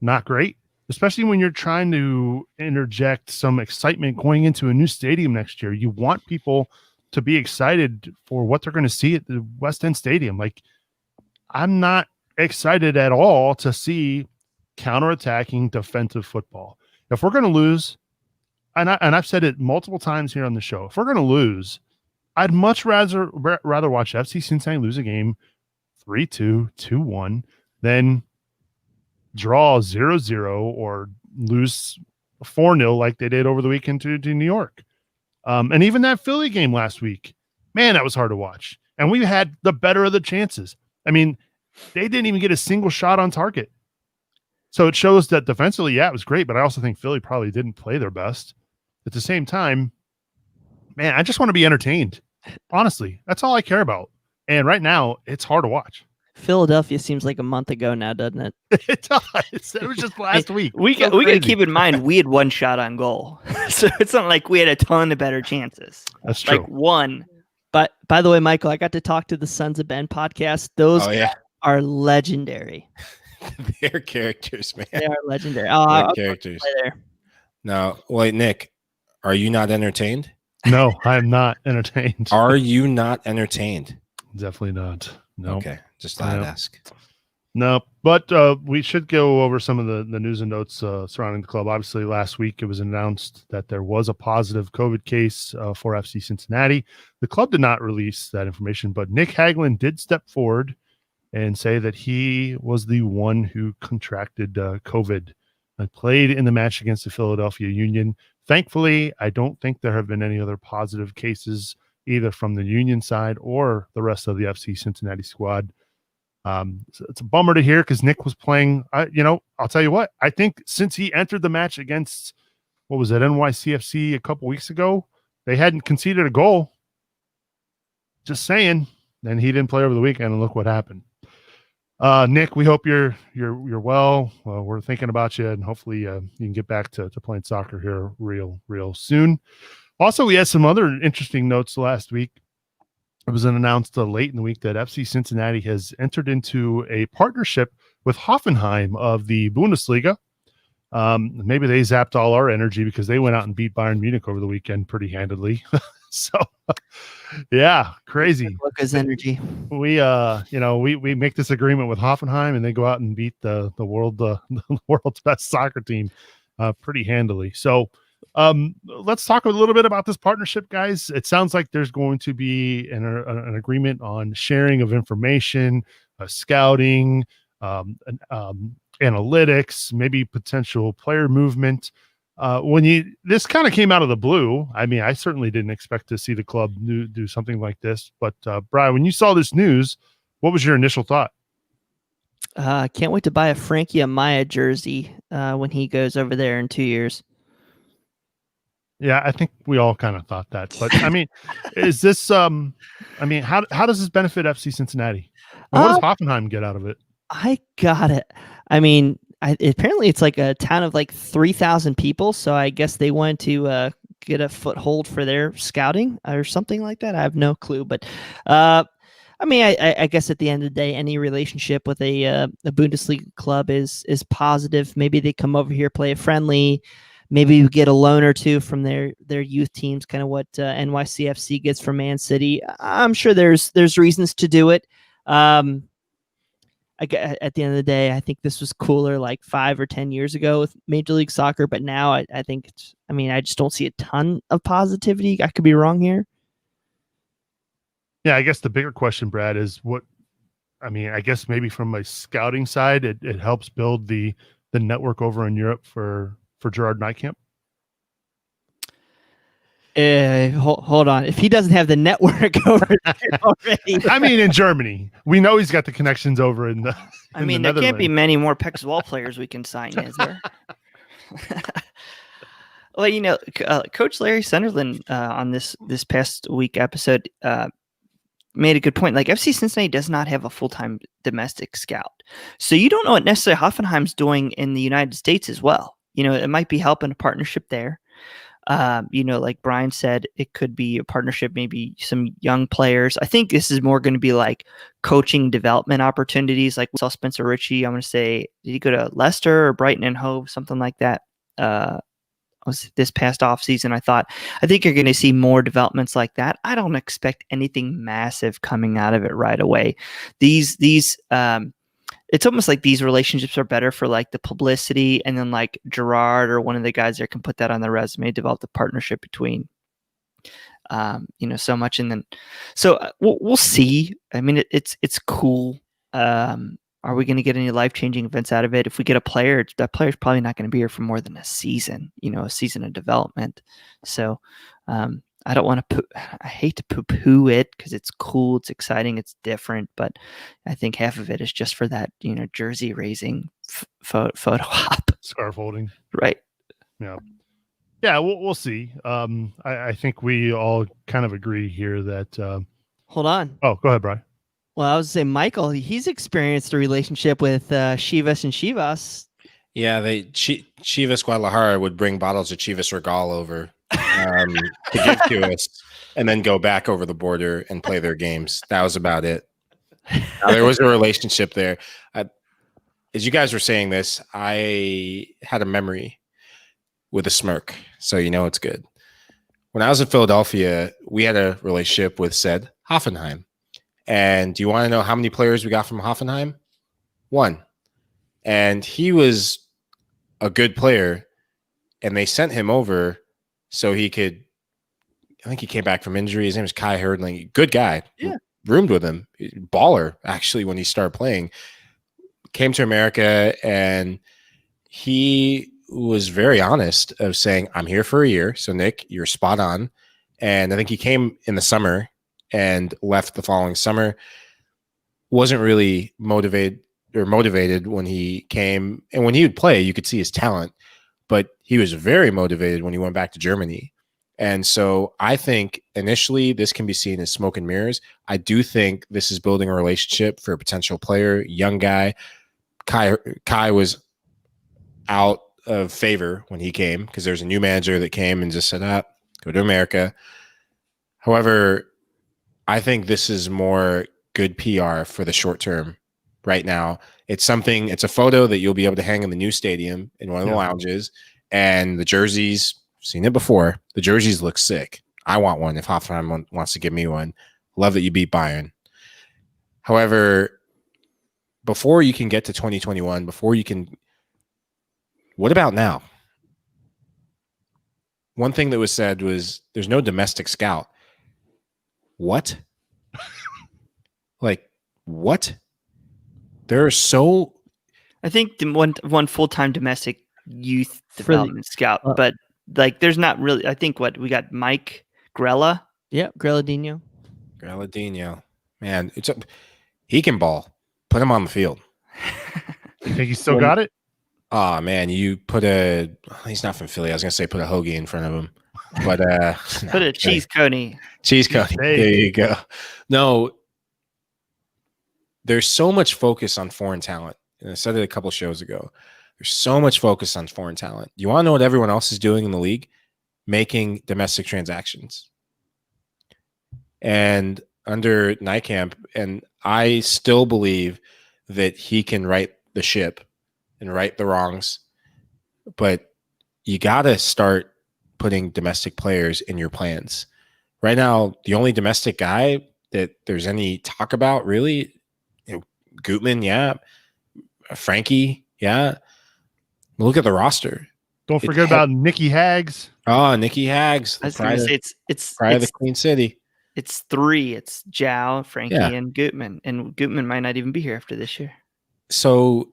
not great, especially when you're trying to interject some excitement going into a new stadium next year. You want people to be excited for what they're going to see at the West End Stadium. Like, I'm not excited at all to see counterattacking defensive football. If we're going to lose, and I've said it multiple times here on the show, if we're going to lose, I'd much rather watch FC Cincinnati lose a game 3-2, 2-1 than draw 0-0 or lose 4-0 like they did over the weekend to New York. And even that Philly game last week, man, that was hard to watch. And we had the better of the chances. I mean, they didn't even get a single shot on target. So it shows that defensively, yeah, it was great, but I also think Philly probably didn't play their best. At the same time, man, I just want to be entertained. Honestly, that's all I care about. And right now, it's hard to watch. Philadelphia seems like a month ago now, doesn't it? It does. It was just last week. We got to keep in mind we had 1 shot on goal, so it's not like we had a ton of better chances. That's true. Like 1. But by the way, Michael, I got to talk to the Sons of Ben podcast. Those are legendary. They're characters, man. They are legendary. They're characters. Now, wait, Nick, are you not entertained? No, I am not entertained. Are you not entertained? Definitely not. No. Okay, just thought I'd ask. No, but we should go over some of the news and notes surrounding the club. Obviously, last week it was announced that there was a positive COVID case for FC Cincinnati. The club did not release that information, but Nick Hagelin did step forward and say that he was the one who contracted COVID and played in the match against the Philadelphia Union. Thankfully, I don't think there have been any other positive cases either from the Union side or the rest of the FC Cincinnati squad. So it's a bummer to hear because Nick was playing. I'll tell you what, I think since he entered the match against, what was it, NYCFC a couple weeks ago, they hadn't conceded a goal. Just saying. And he didn't play over the weekend, and look what happened. Nick, we hope you're well. We're thinking about you, and hopefully you can get back to playing soccer here real soon. Also, we had some other interesting notes last week. It was announced late in the week that FC Cincinnati has entered into a partnership with Hoffenheim of the Bundesliga. Maybe they zapped all our energy because they went out and beat Bayern Munich over the weekend pretty handedly. So, yeah, crazy. Lucas energy. We make this agreement with Hoffenheim, and they go out and beat the world's best soccer team pretty handily. So, let's talk a little bit about this partnership, guys. It sounds like there's going to be an agreement on sharing of information, scouting, analytics, maybe potential player movement. This kind of came out of the blue. I mean, I certainly didn't expect to see the club do something like this. But Bryan, when you saw this news, what was your initial thought? Can't wait to buy a Frankie Amaya jersey when he goes over there in 2 years. Yeah, I think we all kind of thought that. But I mean, is this how does this benefit FC Cincinnati? And what does Hoffenheim get out of it? I got it. I mean, apparently it's like a town of like 3,000 people. So I guess they wanted to get a foothold for their scouting or something like that. I have no clue. But I guess at the end of the day, any relationship with a Bundesliga club is positive. Maybe they come over here, play a friendly. Maybe you get a loan or two from their youth teams, kind of what NYCFC gets from Man City. I'm sure there's reasons to do it. At the end of the day, I think this was cooler like 5 or 10 years ago with Major League Soccer, but now I think I just don't see a ton of positivity. I could be wrong here. Yeah, I guess the bigger question, Brad, is I guess maybe from a scouting side, it helps build the the network over in Europe for Gerard Nijkamp? Hold on. If he doesn't have the network over there already, I mean, in Germany, we know he's got the connections over in the. I mean, there can't be many more Pex Wall players we can sign, is there? Well, you know, Coach Larry Sunderland on this past week episode made a good point. Like, FC Cincinnati does not have a full-time domestic scout, so you don't know what necessarily Hoffenheim's doing in the United States as well. You know, it might be helping a partnership there. You know, like Bryan said, it could be a partnership, maybe some young players. I think this is more going to be like coaching development opportunities. Like we saw Spencer Ritchie, I'm going to say, did he go to Leicester or Brighton and Hove, something like that? Was this past off season. I think you're going to see more developments like that. I don't expect anything massive coming out of it right away. These it's almost like these relationships are better for like the publicity, and then like Gerard or one of the guys there can put that on their resume, develop the partnership between, you know, so much. And then, so we'll see. I mean, it's cool. Are we going to get any life-changing events out of it? If we get a player, that player's probably not going to be here for more than a season, you know, a season of development. So, I don't want to I hate to poo-poo it because it's cool, it's exciting, it's different, but I think half of it is just for that, you know, jersey raising photo op. Scarf holding. Right. Yeah. Yeah, we'll see. I think we all kind of agree here that Hold on. Oh, go ahead, Brian. Well, I was saying, Michael, he's experienced a relationship with Chivas and Chivas. Yeah, Chivas Guadalajara would bring bottles of Chivas Regal over to give to us, and then go back over the border and play their games. That was about it. Now, there was a relationship there. As you guys were saying this, I had a memory with a smirk, so you know it's good. When I was in Philadelphia, we had a relationship with said Hoffenheim. And do you want to know how many players we got from Hoffenheim? One. And he was a good player, and they sent him over so he could, I think he came back from injury. His name was Kai Herdling. Good guy. Yeah. Roomed with him. Baller, actually, when he started playing. Came to America, and he was very honest of saying, I'm here for a year. So, Nick, you're spot on. And I think he came in the summer and left the following summer. Wasn't really motivated when he came. And when he would play, you could see his talent. But he was very motivated when he went back to Germany. And so I think initially this can be seen as smoke and mirrors. I do think this is building a relationship for a potential player, young guy. Kai was out of favor when he came because there's a new manager that came and just said, go to America. However, I think this is more good PR for the short term right now. It's a photo that you'll be able to hang in the new stadium in one of the lounges, and the jerseys, seen it before. The jerseys look sick. I want one if Hoffenheim wants to give me one. Love that you beat Bayern. However, before you can get to 2021, what about now? One thing that was said was there's no domestic scout. What? Like, what? There are so... I think the one full-time domestic youth development scout, but like there's not really. I think we got Mike Grella. Yep, Greladinho. Man, he can ball. Put him on the field. You think he still got it? Oh man, you put he's not from Philly. I was gonna say put a hoagie in front of him. But put a cheese coney. Cheese coney. There you go. No. There's so much focus on foreign talent. And I said it a couple shows ago. There's so much focus on foreign talent. You want to know what everyone else is doing in the league? Making domestic transactions. And under Nijkamp, and I still believe that he can right the ship and right the wrongs. But you got to start putting domestic players in your plans. Right now, the only domestic guy that there's any talk about, really, Gutman, yeah. Frankie, yeah. Look at the roster. Don't forget about Nicky Hags. Oh, Nicky Hags. I was going to say it's the Queen City. It's three. It's João, Frankie, and Gutman. And Gutman might not even be here after this year. So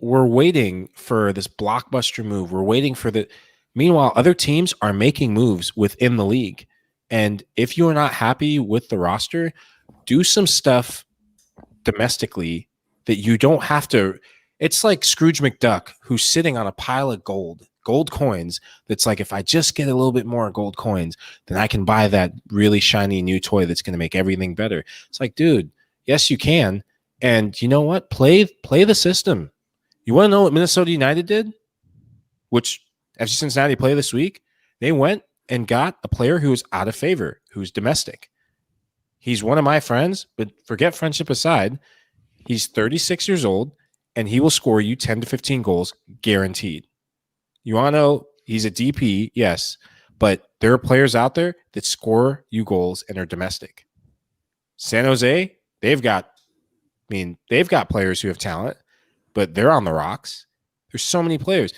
we're waiting for this blockbuster move. We're waiting for the. Meanwhile, other teams are making moves within the league. And if you are not happy with the roster, do some stuff domestically that you don't have to. It's like Scrooge McDuck, who's sitting on a pile of gold coins. That's like, if I just get a little bit more gold coins, then I can buy that really shiny new toy that's going to make everything better. It's like, dude, yes, you can. And you know what? Play the system. You want to know what Minnesota United did? Which FC Cincinnati play this week? They went and got a player who is out of favor, who's domestic. He's one of my friends, but forget friendship aside, he's 36 years old, and he will score you 10 to 15 goals guaranteed. You want to know, he's a DP, yes, but there are players out there that score you goals and are domestic. San Jose, they've got players who have talent, but they're on the rocks. There's so many players.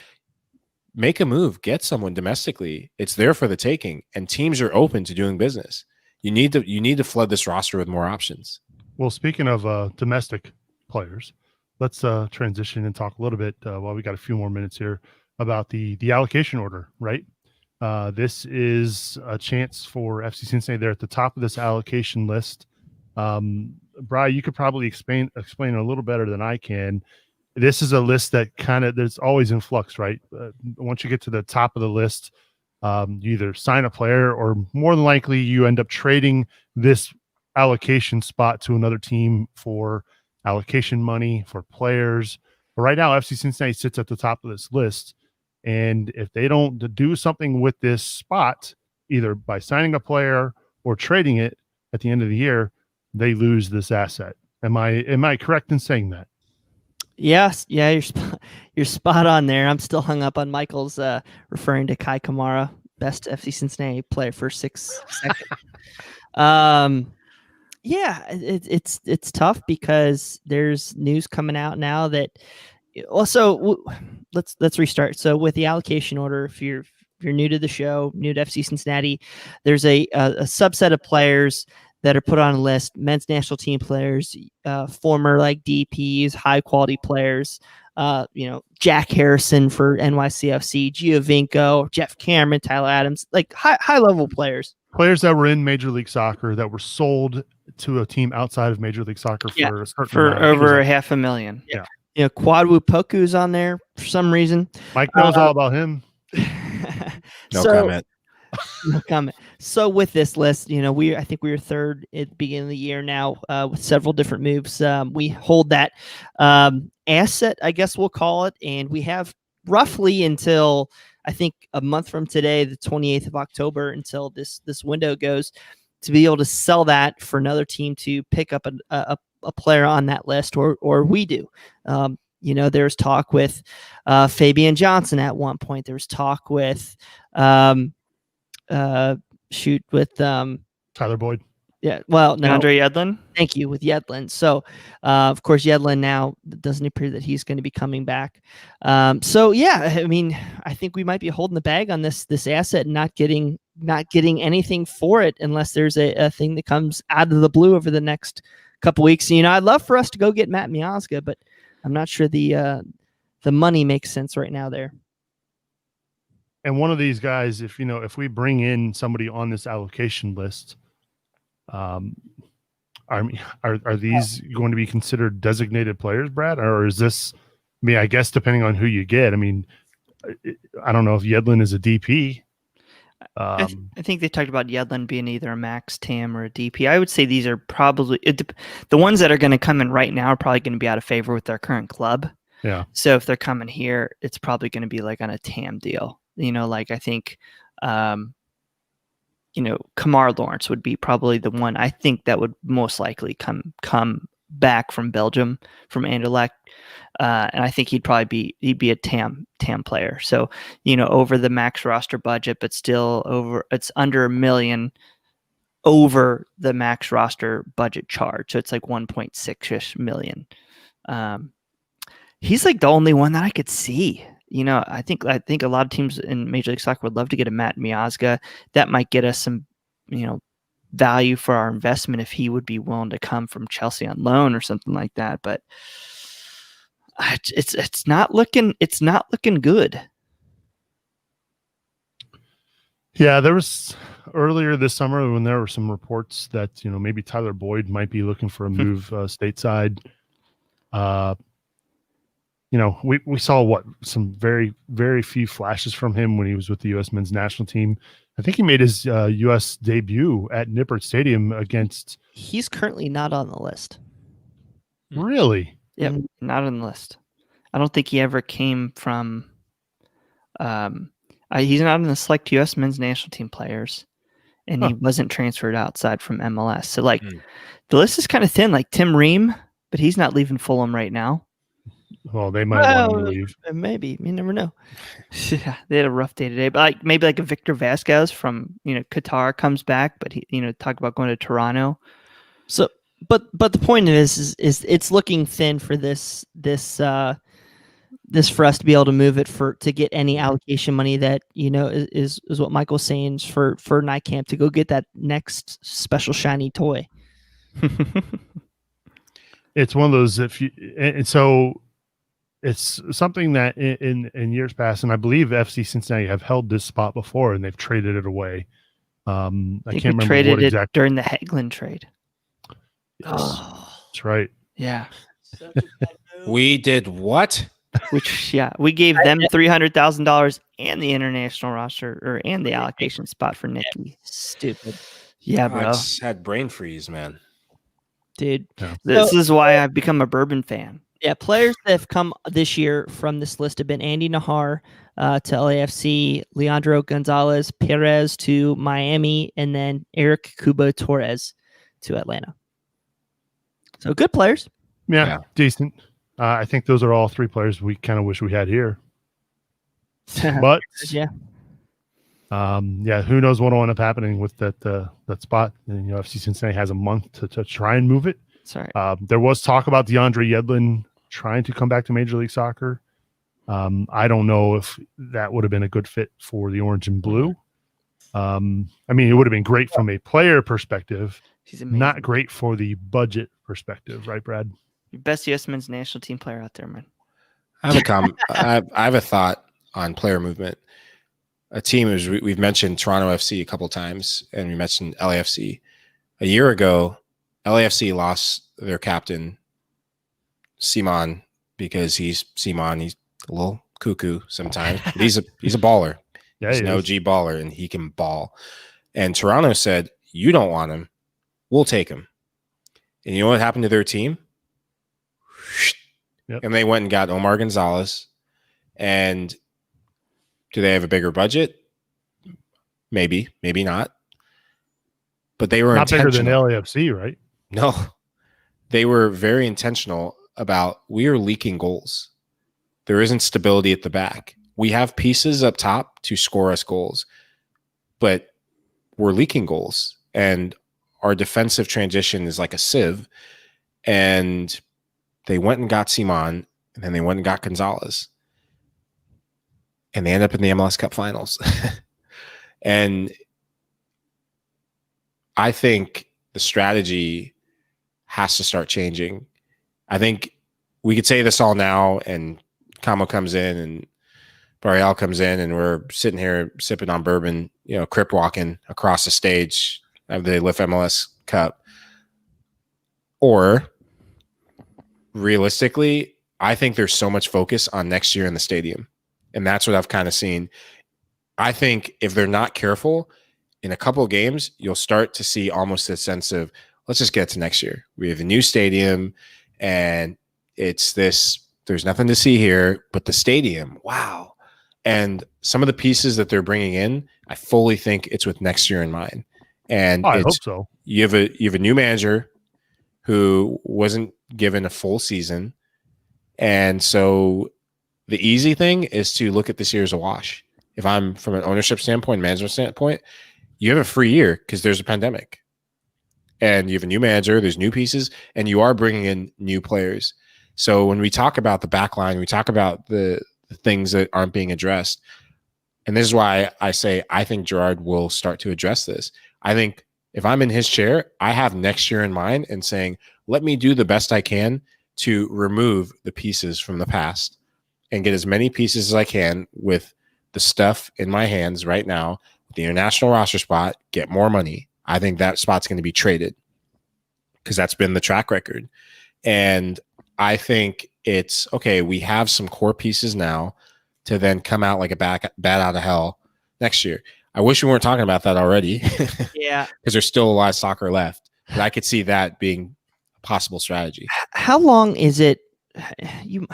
Make a move, get someone domestically. It's there for the taking, and teams are open to doing business. You need to flood this roster with more options. Well, speaking of domestic players, let's transition and talk a little bit while we got a few more minutes here about the allocation order, right? This is a chance for FC Cincinnati. They're at the top of this allocation list. Bryan, you could probably explain it a little better than I can. This is a list that there's always in flux, right? Once you get to the top of the list, you either sign a player or more than likely you end up trading this allocation spot to another team for allocation money for players. But right now, FC Cincinnati sits at the top of this list. And if they don't do something with this spot, either by signing a player or trading it at the end of the year, they lose this asset. Am I correct in saying that? Yes, yeah, you're spot on there. I'm still hung up on Michael's referring to Kai Kamara, best FC Cincinnati player for 6 seconds. Yeah, it's tough because there's news coming out now that also let's restart. So with the allocation order, if you're new to the show, new to FC Cincinnati, there's a subset of players that are put on a list, men's national team players, former like DPs, high quality players, Jack Harrison for NYCFC, Giovinco, Jeff Cameron, Tyler Adams, like high level players. Players that were in Major League Soccer that were sold to a team outside of Major League Soccer for over $500,000. Yeah. Quadwu Poku's on there for some reason. Mike knows all about him. No comment. No comment. So with this list, I think we were third at the beginning of the year now with several different moves. We hold that asset, I guess we'll call it, and we have roughly until I think a month from today, the 28th of October, until this window goes to be able to sell that for another team to pick up a player on that list, or we do. There's talk with Fabian Johnson at one point. There was talk with Tyler Boyd. Yeah, well, no. DeAndre Yedlin. Thank you, with Yedlin. So, of course, Yedlin now doesn't appear that he's going to be coming back. So, yeah, I mean, I think we might be holding the bag on this asset and not getting anything for it unless there's a thing that comes out of the blue over the next couple weeks. I'd love for us to go get Matt Miazga, but I'm not sure the money makes sense right now there. And one of these guys, if we bring in somebody on this allocation list, are these going to be considered designated players, Brad? Or is this, I guess depending on who you get, I don't know if Yedlin is a DP. I think they talked about Yedlin being either a max TAM or a DP. I would say these are probably the ones that are going to come in right now are probably going to be out of favor with their current club. Yeah. So if they're coming here, it's probably going to be like on a TAM deal. Like I think, Kamar Lawrence would be probably the one I think that would most likely come back from Belgium, from Anderlecht. And I think he'd be a TAM player. So, over the max roster budget, but still it's under $1 million over the max roster budget charge. So it's like 1.6-ish million. He's like the only one that I could see. I think a lot of teams in Major League Soccer would love to get a Matt Miazga. That might get us some, value for our investment if he would be willing to come from Chelsea on loan or something like that. But It's not looking good. Yeah, there was earlier this summer when there were some reports that maybe Tyler Boyd might be looking for a move stateside. We saw some very, very few flashes from him when he was with the U.S. men's national team. I think he made his U.S. debut at Nippert Stadium against. He's currently not on the list. Really? Yep, not on the list. I don't think he ever came from. He's not in the select U.S. men's national team players, and he wasn't transferred outside from MLS. So, the list is kind of thin. Like Tim Ream, but he's not leaving Fulham right now. Well, they might want him to leave. Maybe. You never know. Yeah, they had a rough day today. But maybe a Victor Vasquez from Qatar comes back, but he talk about going to Toronto. So, but the point is it's looking thin for this for us to be able to move it to get any allocation money that is what Michael's saying is for night camp to go get that next special shiny toy. It's one of those and so it's something that in years past, and I believe FC Cincinnati have held this spot before, and they've traded it away. I can't remember traded what exactly during the Hagelin trade. Yes, that's right. Yeah, we did what? We gave them $300,000 and the international roster and the allocation spot for Nicky. Stupid. Yeah, bro. I just had brain freeze, man. Dude, this is why I've become a Bourbon fan. Yeah, players that have come this year from this list have been Andy Nahar to LAFC, Leandro Gonzalez Perez to Miami, and then Eric Cuba Torres to Atlanta. So good players. Yeah. Decent. I think those are all three players we kind of wish we had here. But who knows what will end up happening with that spot? And, FC Cincinnati has a month to try and move it. Sorry. There was talk about DeAndre Yedlin trying to come back to Major League Soccer. I don't know if that would have been a good fit for the orange and blue. It would have been great from a player perspective. He's amazing. Not great for the budget perspective, right, Brad? Best U.S. men's national team player out there, man. I have a thought on player movement. A team we've mentioned Toronto FC a couple times, and we mentioned LAFC. A year ago, LAFC lost their captain, Simon, because he's a little cuckoo sometimes. He's a baller. Yeah, he's an OG baller, and he can ball. And Toronto said, "You don't want him, we'll take him." And you know what happened to their team? Yep. And they went and got Omar Gonzalez. And do they have a bigger budget? Maybe not. But they were not bigger than intentional. LAFC, right? No, they were very intentional about we are leaking goals. There isn't stability at the back. We have pieces up top to score us goals, but we're leaking goals. And our defensive transition is like a sieve. And they went and got Simon, and then they went and got Gonzalez. And they end up in the MLS Cup finals. And I think the strategy has to start changing. I think we could say this all now, and Kamo comes in, and Bryan comes in, and we're sitting here sipping on bourbon, crip walking across the stage of the Lift MLS Cup. Or realistically, I think there's so much focus on next year in the stadium. And that's what I've kind of seen. I think if they're not careful, in a couple of games, you'll start to see almost a sense of, let's just get to next year. We have a new stadium, and it's this, there's nothing to see here, but the stadium, wow. And some of the pieces that they're bringing in, I fully think it's with next year in mind. And I hope so. You have a new manager who wasn't given a full season. And so the easy thing is to look at this year as a wash. If I'm from an ownership standpoint, management standpoint, you have a free year because there's a pandemic. And you have a new manager, there's new pieces, and you are bringing in new players. So when we talk about the backline, we talk about the things that aren't being addressed. And this is why I say I think Gerard will start to address this. I think if I'm in his chair, I have next year in mind and saying, let me do the best I can to remove the pieces from the past and get as many pieces as I can with the stuff in my hands right now, the international roster spot, get more money. I think that spot's going to be traded because that's been the track record. And I think it's okay. We have some core pieces now to then come out like a bat out of hell next year. I wish we weren't talking about that already. Yeah. Because there's still a lot of soccer left. But I could see that being a possible strategy. How long is it? You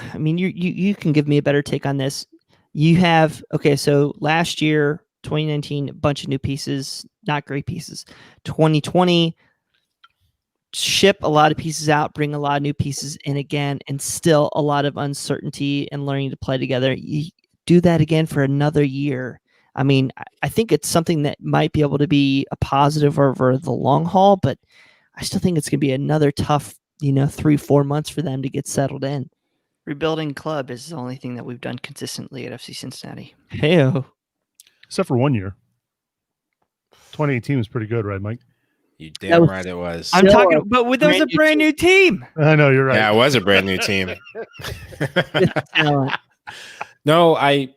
can give me a better take on this. You have, okay, so last year, 2019, a bunch of new pieces, not great pieces. 2020, ship a lot of pieces out, bring a lot of new pieces in again, and still a lot of uncertainty and learning to play together. You do that again for another year. I mean, I think it's something that might be able to be a positive over the long haul, but I still think it's going to be another tough, 3-4 months for them to get settled in. Rebuilding club is the only thing that we've done consistently at FC Cincinnati. Hey-o. Except for 1 year. 2018 was pretty good, right, Mike? You damn right it was. I'm talking, but there was a brand new team. I know, you're right. Yeah, it was a brand new team. No,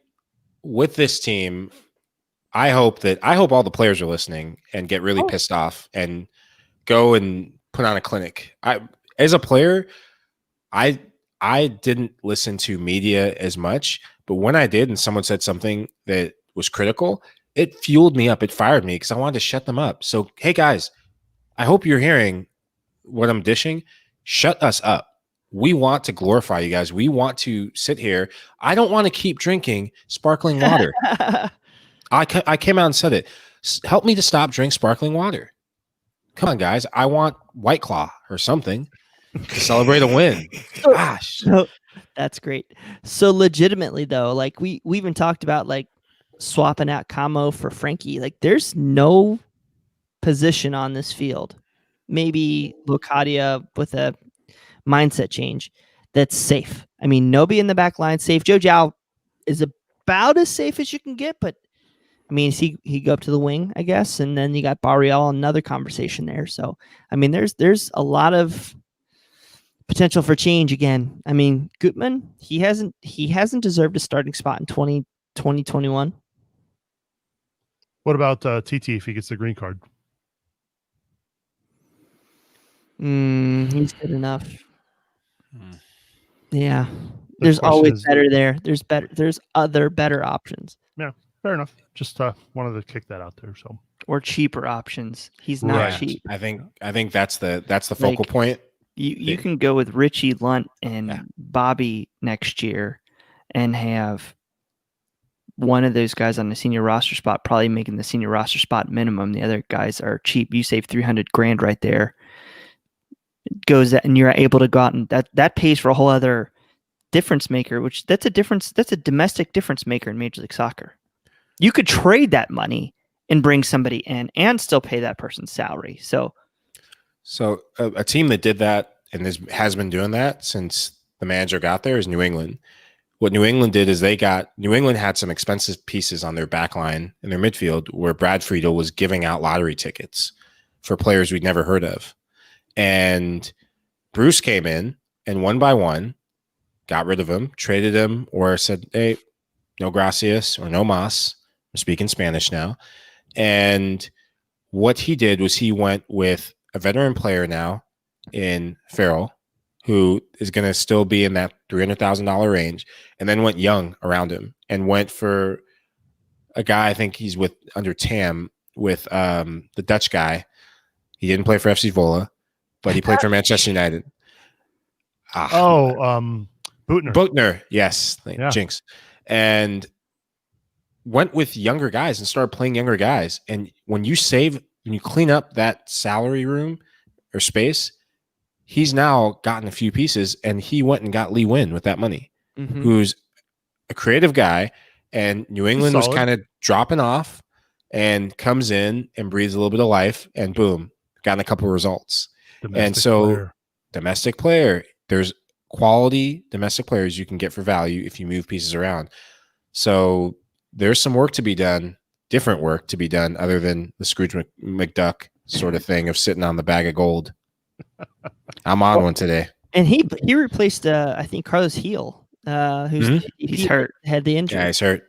with this team, I hope all the players are listening and get really pissed off and go and put on a clinic. As a player, I didn't listen to media as much, but when I did and someone said something that was critical, it fueled me up. It fired me because I wanted to shut them up. So, hey guys, I hope you're hearing what I'm dishing. Shut us up. We want to glorify you guys. We want to sit here. I don't want to keep drinking sparkling water. I came out and said it. Help me to stop drinking sparkling water. Come on, guys. I want White Claw or something to celebrate a win. Gosh. So, that's great. So legitimately though, like we even talked about like swapping out Camo for Frankie. Like there's no position on this field. Maybe Locadia with a mindset change that's safe. I mean, nobody in the back line safe. Joe Zhao is about as safe as you can get, but I mean, he go up to the wing, I guess, and then you got Barrial, another conversation there. So, I mean, there's a lot of potential for change again. I mean, Gutman, he hasn't deserved a starting spot in 2021. What about TT if he gets the green card? He's good enough. Yeah. There's always better there. There's other better options. Yeah, fair enough. Just wanted to kick that out there. So, or cheaper options. He's not cheap. I think that's the focal point. You can go with Richie Lunt and Bobby next year and have one of those guys on the senior roster spot probably making the senior roster spot minimum. The other guys are cheap. You save $300,000 right there. And you're able to go out and that pays for a whole other difference maker, which that's a domestic difference maker in Major League Soccer. You could trade that money and bring somebody in and still pay that person's salary. So a team that did that and has been doing that since the manager got there is New England. What New England did is New England had some expensive pieces on their back line in their midfield where Brad Friedel was giving out lottery tickets for players we'd never heard of. And Bruce came in and one by one got rid of him, traded him, or said, hey, no gracias or no mas. I'm speaking Spanish now. And what he did was he went with a veteran player now in Farrell, who is going to still be in that $300,000 range, and then went young around him and went for a guy, I think he's with under TAM with the Dutch guy. He didn't play for FC Vola, but he played for Manchester United. Buchner. Buchner, yes. Yeah. Jinx. And went with younger guys and started playing younger guys. And when you clean up that salary room or space, he's now gotten a few pieces, and he went and got Lee Win with that money, who's a creative guy. And New England was kind of dropping off and comes in and breathes a little bit of life, and boom, gotten a couple of results. Domestic player, there's quality domestic players you can get for value if you move pieces around. So there's some work to be done, different work to be done, other than the Scrooge McDuck sort of thing of sitting on the bag of gold. I'm on one today. And he replaced I think Carlos Heel, who's He's hurt. had the injury. Yeah, he's hurt.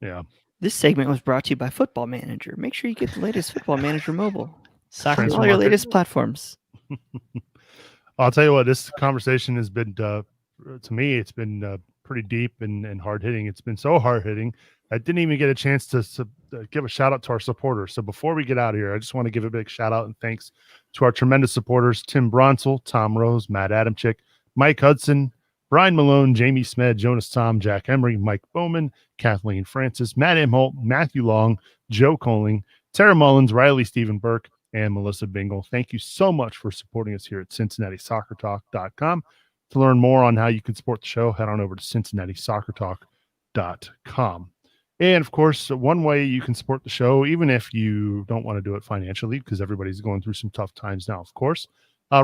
Yeah. This segment was brought to you by Football Manager. Make sure you get the latest Football Manager mobile. Soccer On Transfer all your market. latest platforms. I'll tell you what, this conversation has been, to me, it's been pretty deep and hard hitting. It's been so hard hitting. I didn't even get a chance to give a shout out to our supporters. So before we get out of here, I just want to give a big shout out and thanks to our tremendous supporters, Tim Bronsel, Tom Rose, Matt Adamczyk, Mike Hudson, Brian Malone, Jamie Smed, Jonas Tom, Jack Emery, Mike Bowman, Kathleen Francis, Matt Imholt, Matthew Long, Joe Coling, Tara Mullins, Riley Stephen Burke, and Melissa Bingle. Thank you so much for supporting us here at CincinnatiSoccerTalk.com. To learn more on how you can support the show, head on over to CincinnatiSoccerTalk.com. And of course, one way you can support the show, even if you don't want to do it financially, because everybody's going through some tough times now, of course,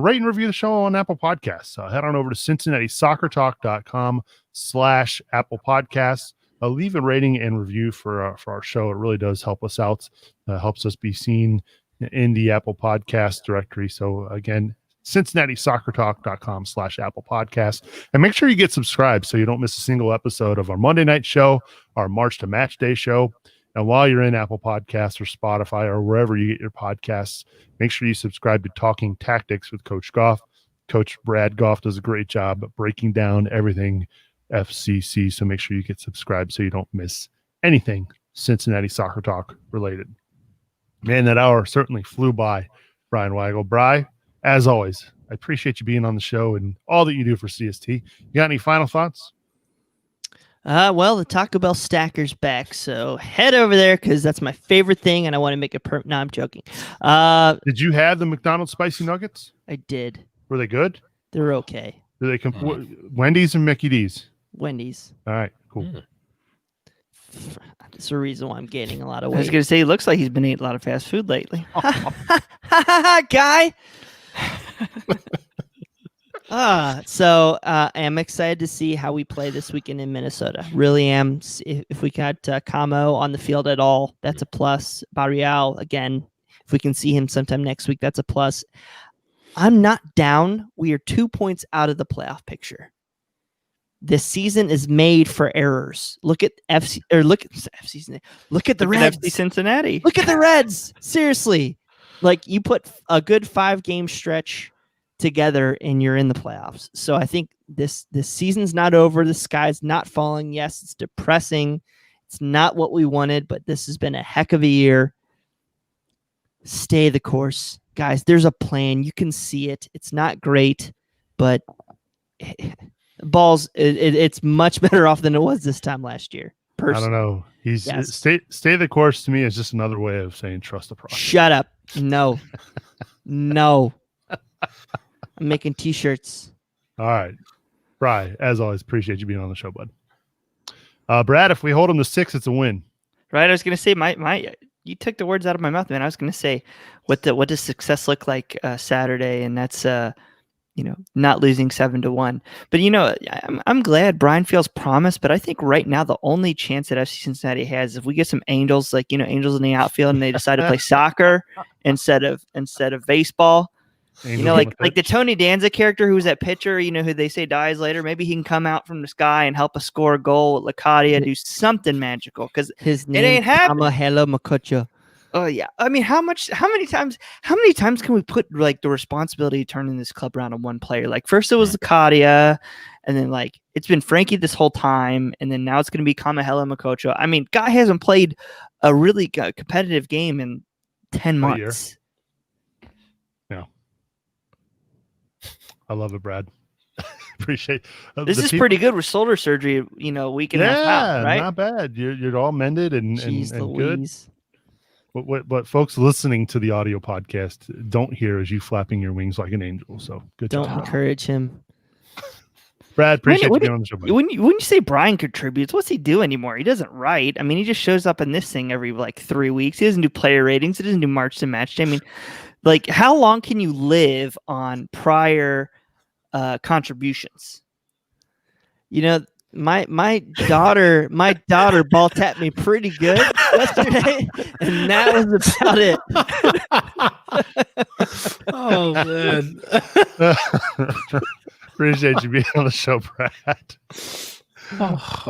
rate and review the show on Apple Podcasts. Head on over to CincinnatiSoccerTalk.com/Apple Podcasts. Leave a rating and review for our show. It really does help us out. Helps us be seen in the Apple Podcast directory. So again, CincinnatiSoccerTalk.com/Apple Podcast. And make sure you get subscribed so you don't miss a single episode of our Monday night show, our March to Match Day show. And while you're in Apple Podcasts or Spotify or wherever you get your podcasts, make sure you subscribe to Talking Tactics with Coach Goff. Coach Brad Goff does a great job breaking down everything FCC. So make sure you get subscribed so you don't miss anything Cincinnati Soccer Talk related. Man, that hour certainly flew by, Brian Weigel. Bri, as always, I appreciate you being on the show and all that you do for CST. You got any final thoughts? Well, the Taco Bell stacker's back, so head over there because that's my favorite thing, and I want to make it No, I'm joking. Did you have the McDonald's spicy nuggets? I did. Were they good? They're okay. Do they Wendy's and Mickey D's? Wendy's. All right, cool. That's the reason why I'm gaining a lot of I was weight. going to say, it looks like he's been eating a lot of fast food lately. Guy. So I'm excited to see how we play this weekend in Minnesota. Really am. If we got Camo on the field at all, that's a plus. Barrial, again, if we can see him sometime next week, that's a plus. I'm not down. We are 2 points out of the playoff picture. This season is made for errors. Look at FC. Look at the Reds. FC Cincinnati. Look at the Reds. Seriously, like you put a good 5-game stretch together and you're in the playoffs. So I think this season's not over. The sky's not falling. Yes, it's depressing. It's not what we wanted, but this has been a heck of a year. Stay the course, guys. There's a plan. You can see it. It's not great, but it's much better off than it was this time last year. I don't know. Stay the course to me is just another way of saying trust the process. Shut up. No. I'm making t-shirts. All right. Bri, as always, appreciate you being on the show, bud. Brad, if we hold them to 6, it's a win. Right. I was going to say, you took the words out of my mouth, man. I was going to say, what does success look like Saturday? And that's, not losing 7-1. But, I'm glad Bryan feels promised, but I think right now the only chance that FC Cincinnati has is if we get some angels, angels in the outfield and they decide to play soccer instead of baseball. Angel like the Tony Danza character who's that pitcher, who they say dies later. Maybe he can come out from the sky and help us score a goal with Lacadia, do something magical because his name ain't happening. Hello Makocha. Oh yeah. I mean, how many times can we put the responsibility of turning this club around on one player? Like first it was Lacadia, and then it's been Frankie this whole time, and then now it's going to be Kamahela Makocha. I mean, guy hasn't played a really competitive game in 10 months. Yeah. I love it, Brad. Appreciate this is pretty good with shoulder surgery, week and a half out, right? Not bad. You're all mended and good. Louise. What folks listening to the audio podcast don't hear is you flapping your wings like an angel. So good Don't job. Encourage him. Brad, appreciate you being on the show, buddy. When you say Bryan contributes, what's he do anymore? He doesn't write. I mean, he just shows up in this thing every 3 weeks. He doesn't do player ratings. He doesn't do March to Match. I mean, how long can you live on prior contributions? my daughter ball tapped me pretty good yesterday, and that was about it. Oh man. Appreciate you being on the show, Brad.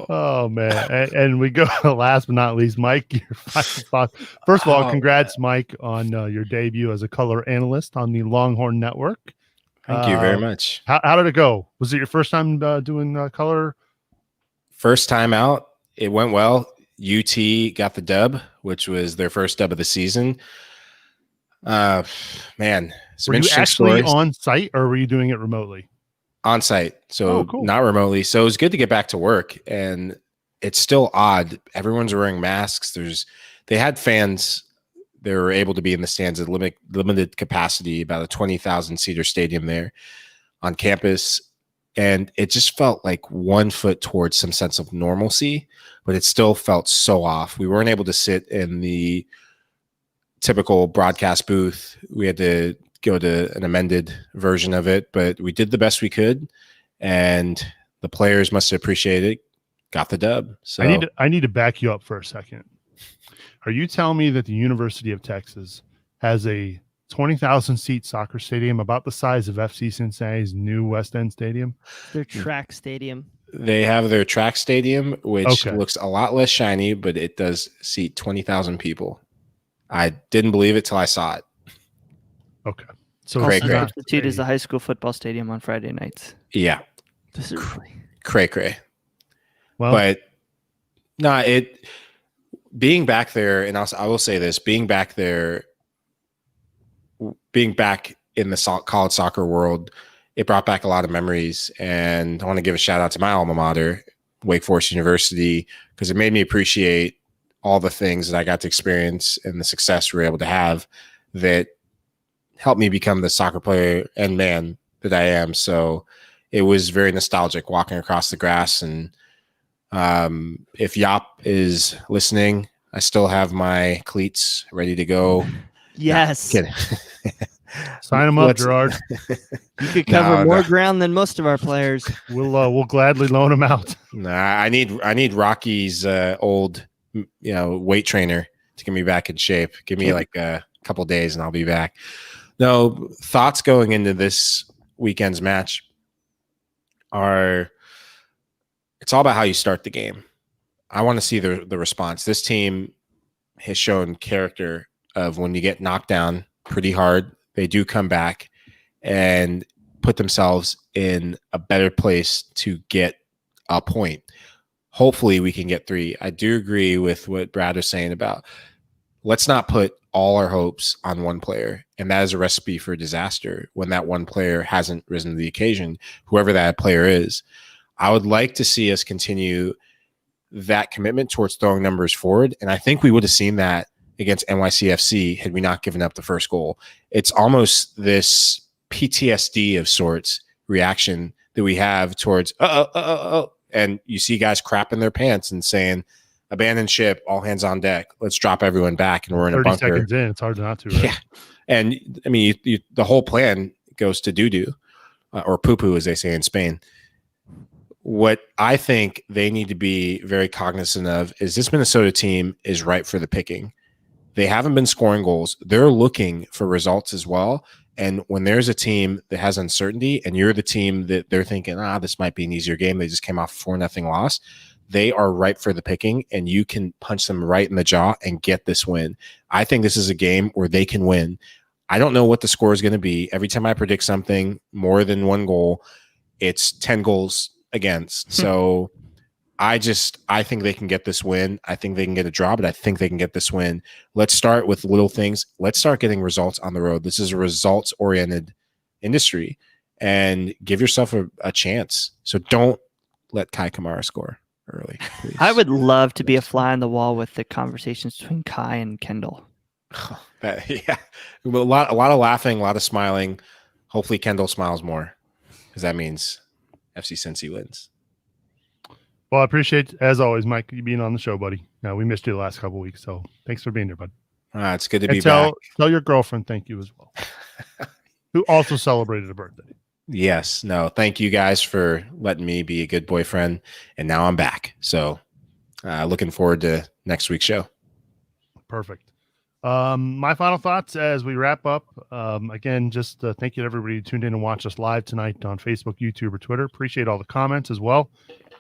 Oh man. And we go last but not least, Mike, your final thoughts. First of all, congrats, Mike, on your debut as a color analyst on the Longhorn Network. Thank you very much. How did it go? Was it your first time doing color? First time out, it went well. UT got the dub, which was their first dub of the season. Man, were you actually on site or were you doing it remotely? On site, so cool. Not remotely. So it was good to get back to work, and it's still odd. Everyone's wearing masks. They had fans. They were able to be in the stands at limited capacity, about a 20,000 seater stadium there on campus. And it just felt like 1 foot towards some sense of normalcy, but it still felt so off. We weren't able to sit in the typical broadcast booth. We had to go to an amended version of it, but we did the best we could, and the players must have appreciated it. Got the dub. So I need to back you up for a second. Are you telling me that the University of Texas has a 20,000 seat soccer stadium about the size of FC Cincinnati's new West End Stadium? Their track stadium. They have their track stadium, which looks a lot less shiny, but it does seat 20,000 people. I didn't believe it till I saw it. Okay. So cray. Substitute is the high school football stadium on Friday nights. Yeah. This is really cray. Well, but no, being back there, and I will say this, being back there, being back in the college soccer world, it brought back a lot of memories. And I want to give a shout out to my alma mater, Wake Forest University, because it made me appreciate all the things that I got to experience and the success we were able to have that helped me become the soccer player and man that I am. So it was very nostalgic walking across the grass. And if Yop is listening, I still have my cleats ready to go. Yes. Sign them up, Gerard. You could cover more ground than most of our players. We'll gladly loan them out. Nah, I need Rocky's old weight trainer to get me back in shape. Give me like a couple days and I'll be back. No, thoughts going into this weekend's match are, it's all about how you start the game. I want to see the response. This team has shown character of when you get knocked down pretty hard, they do come back and put themselves in a better place to get a point. Hopefully we can get 3. I do agree with what Brad was saying about, let's not put all our hopes on one player. And that is a recipe for disaster when that one player hasn't risen to the occasion, whoever that player is. I would like to see us continue that commitment towards throwing numbers forward. And I think we would have seen that against NYCFC had we not given up the first goal. It's almost this PTSD of sorts reaction that we have towards, and you see guys crapping their pants and saying, abandon ship, all hands on deck. Let's drop everyone back, and we're in a bunker. 30 seconds in, it's hard not to, right? Yeah. And I mean, the whole plan goes to doo-doo, or poo-poo, as they say in Spain. What I think they need to be very cognizant of is this Minnesota team is ripe for the picking. They haven't been scoring goals. They're looking for results as well. And when there's a team that has uncertainty and you're the team that they're thinking, this might be an easier game, they just came off a 4-0 loss, they are ripe for the picking, and you can punch them right in the jaw and get this win. I think this is a game where they can win. I don't know what the score is going to be. Every time I predict something more than one goal, it's 10 goals against. So I think they can get this win. I think they can get a draw, but I think they can get this win. Let's start with little things. Let's start getting results on the road. This is a results-oriented industry, and give yourself a chance. So don't let Kai Kamara score early, please. I would love to be a fly on the wall with the conversations between Kai and Kendall. Yeah, a lot of laughing, a lot of smiling. Hopefully Kendall smiles more, because that means FC Cincy wins. Well, I appreciate, as always, Mike, you being on the show, buddy. Now, we missed you the last couple of weeks, so thanks for being here, bud. It's good to be back. Tell your girlfriend thank you as well, who also celebrated a birthday. Yes. No, thank you guys for letting me be a good boyfriend. And now I'm back. So looking forward to next week's show. Perfect. My final thoughts as we wrap up. Again, just thank you to everybody who tuned in and watched us live tonight on Facebook, YouTube, or Twitter. Appreciate all the comments as well.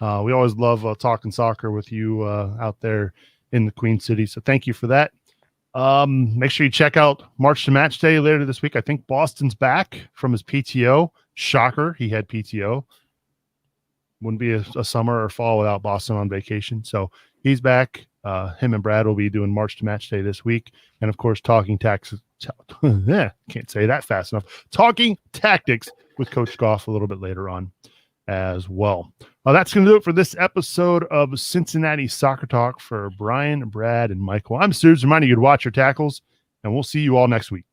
We always love talking soccer with you out there in the Queen City. So thank you for that. Make sure you check out March to Match Day later this week. I think Boston's back from his PTO. Shocker, he had PTO. Wouldn't be a summer or fall without Boston on vacation. So he's back. Him and Brad will be doing March to Match Day this week. And of course, talking tactics. Can't say that fast enough. Talking tactics with Coach Goff a little bit later on as well. That's going to do it for this episode of Cincinnati Soccer Talk. For Bryan, Brad, and Michael, I'm Seubs, reminding you to watch your tackles, and we'll see you all next week.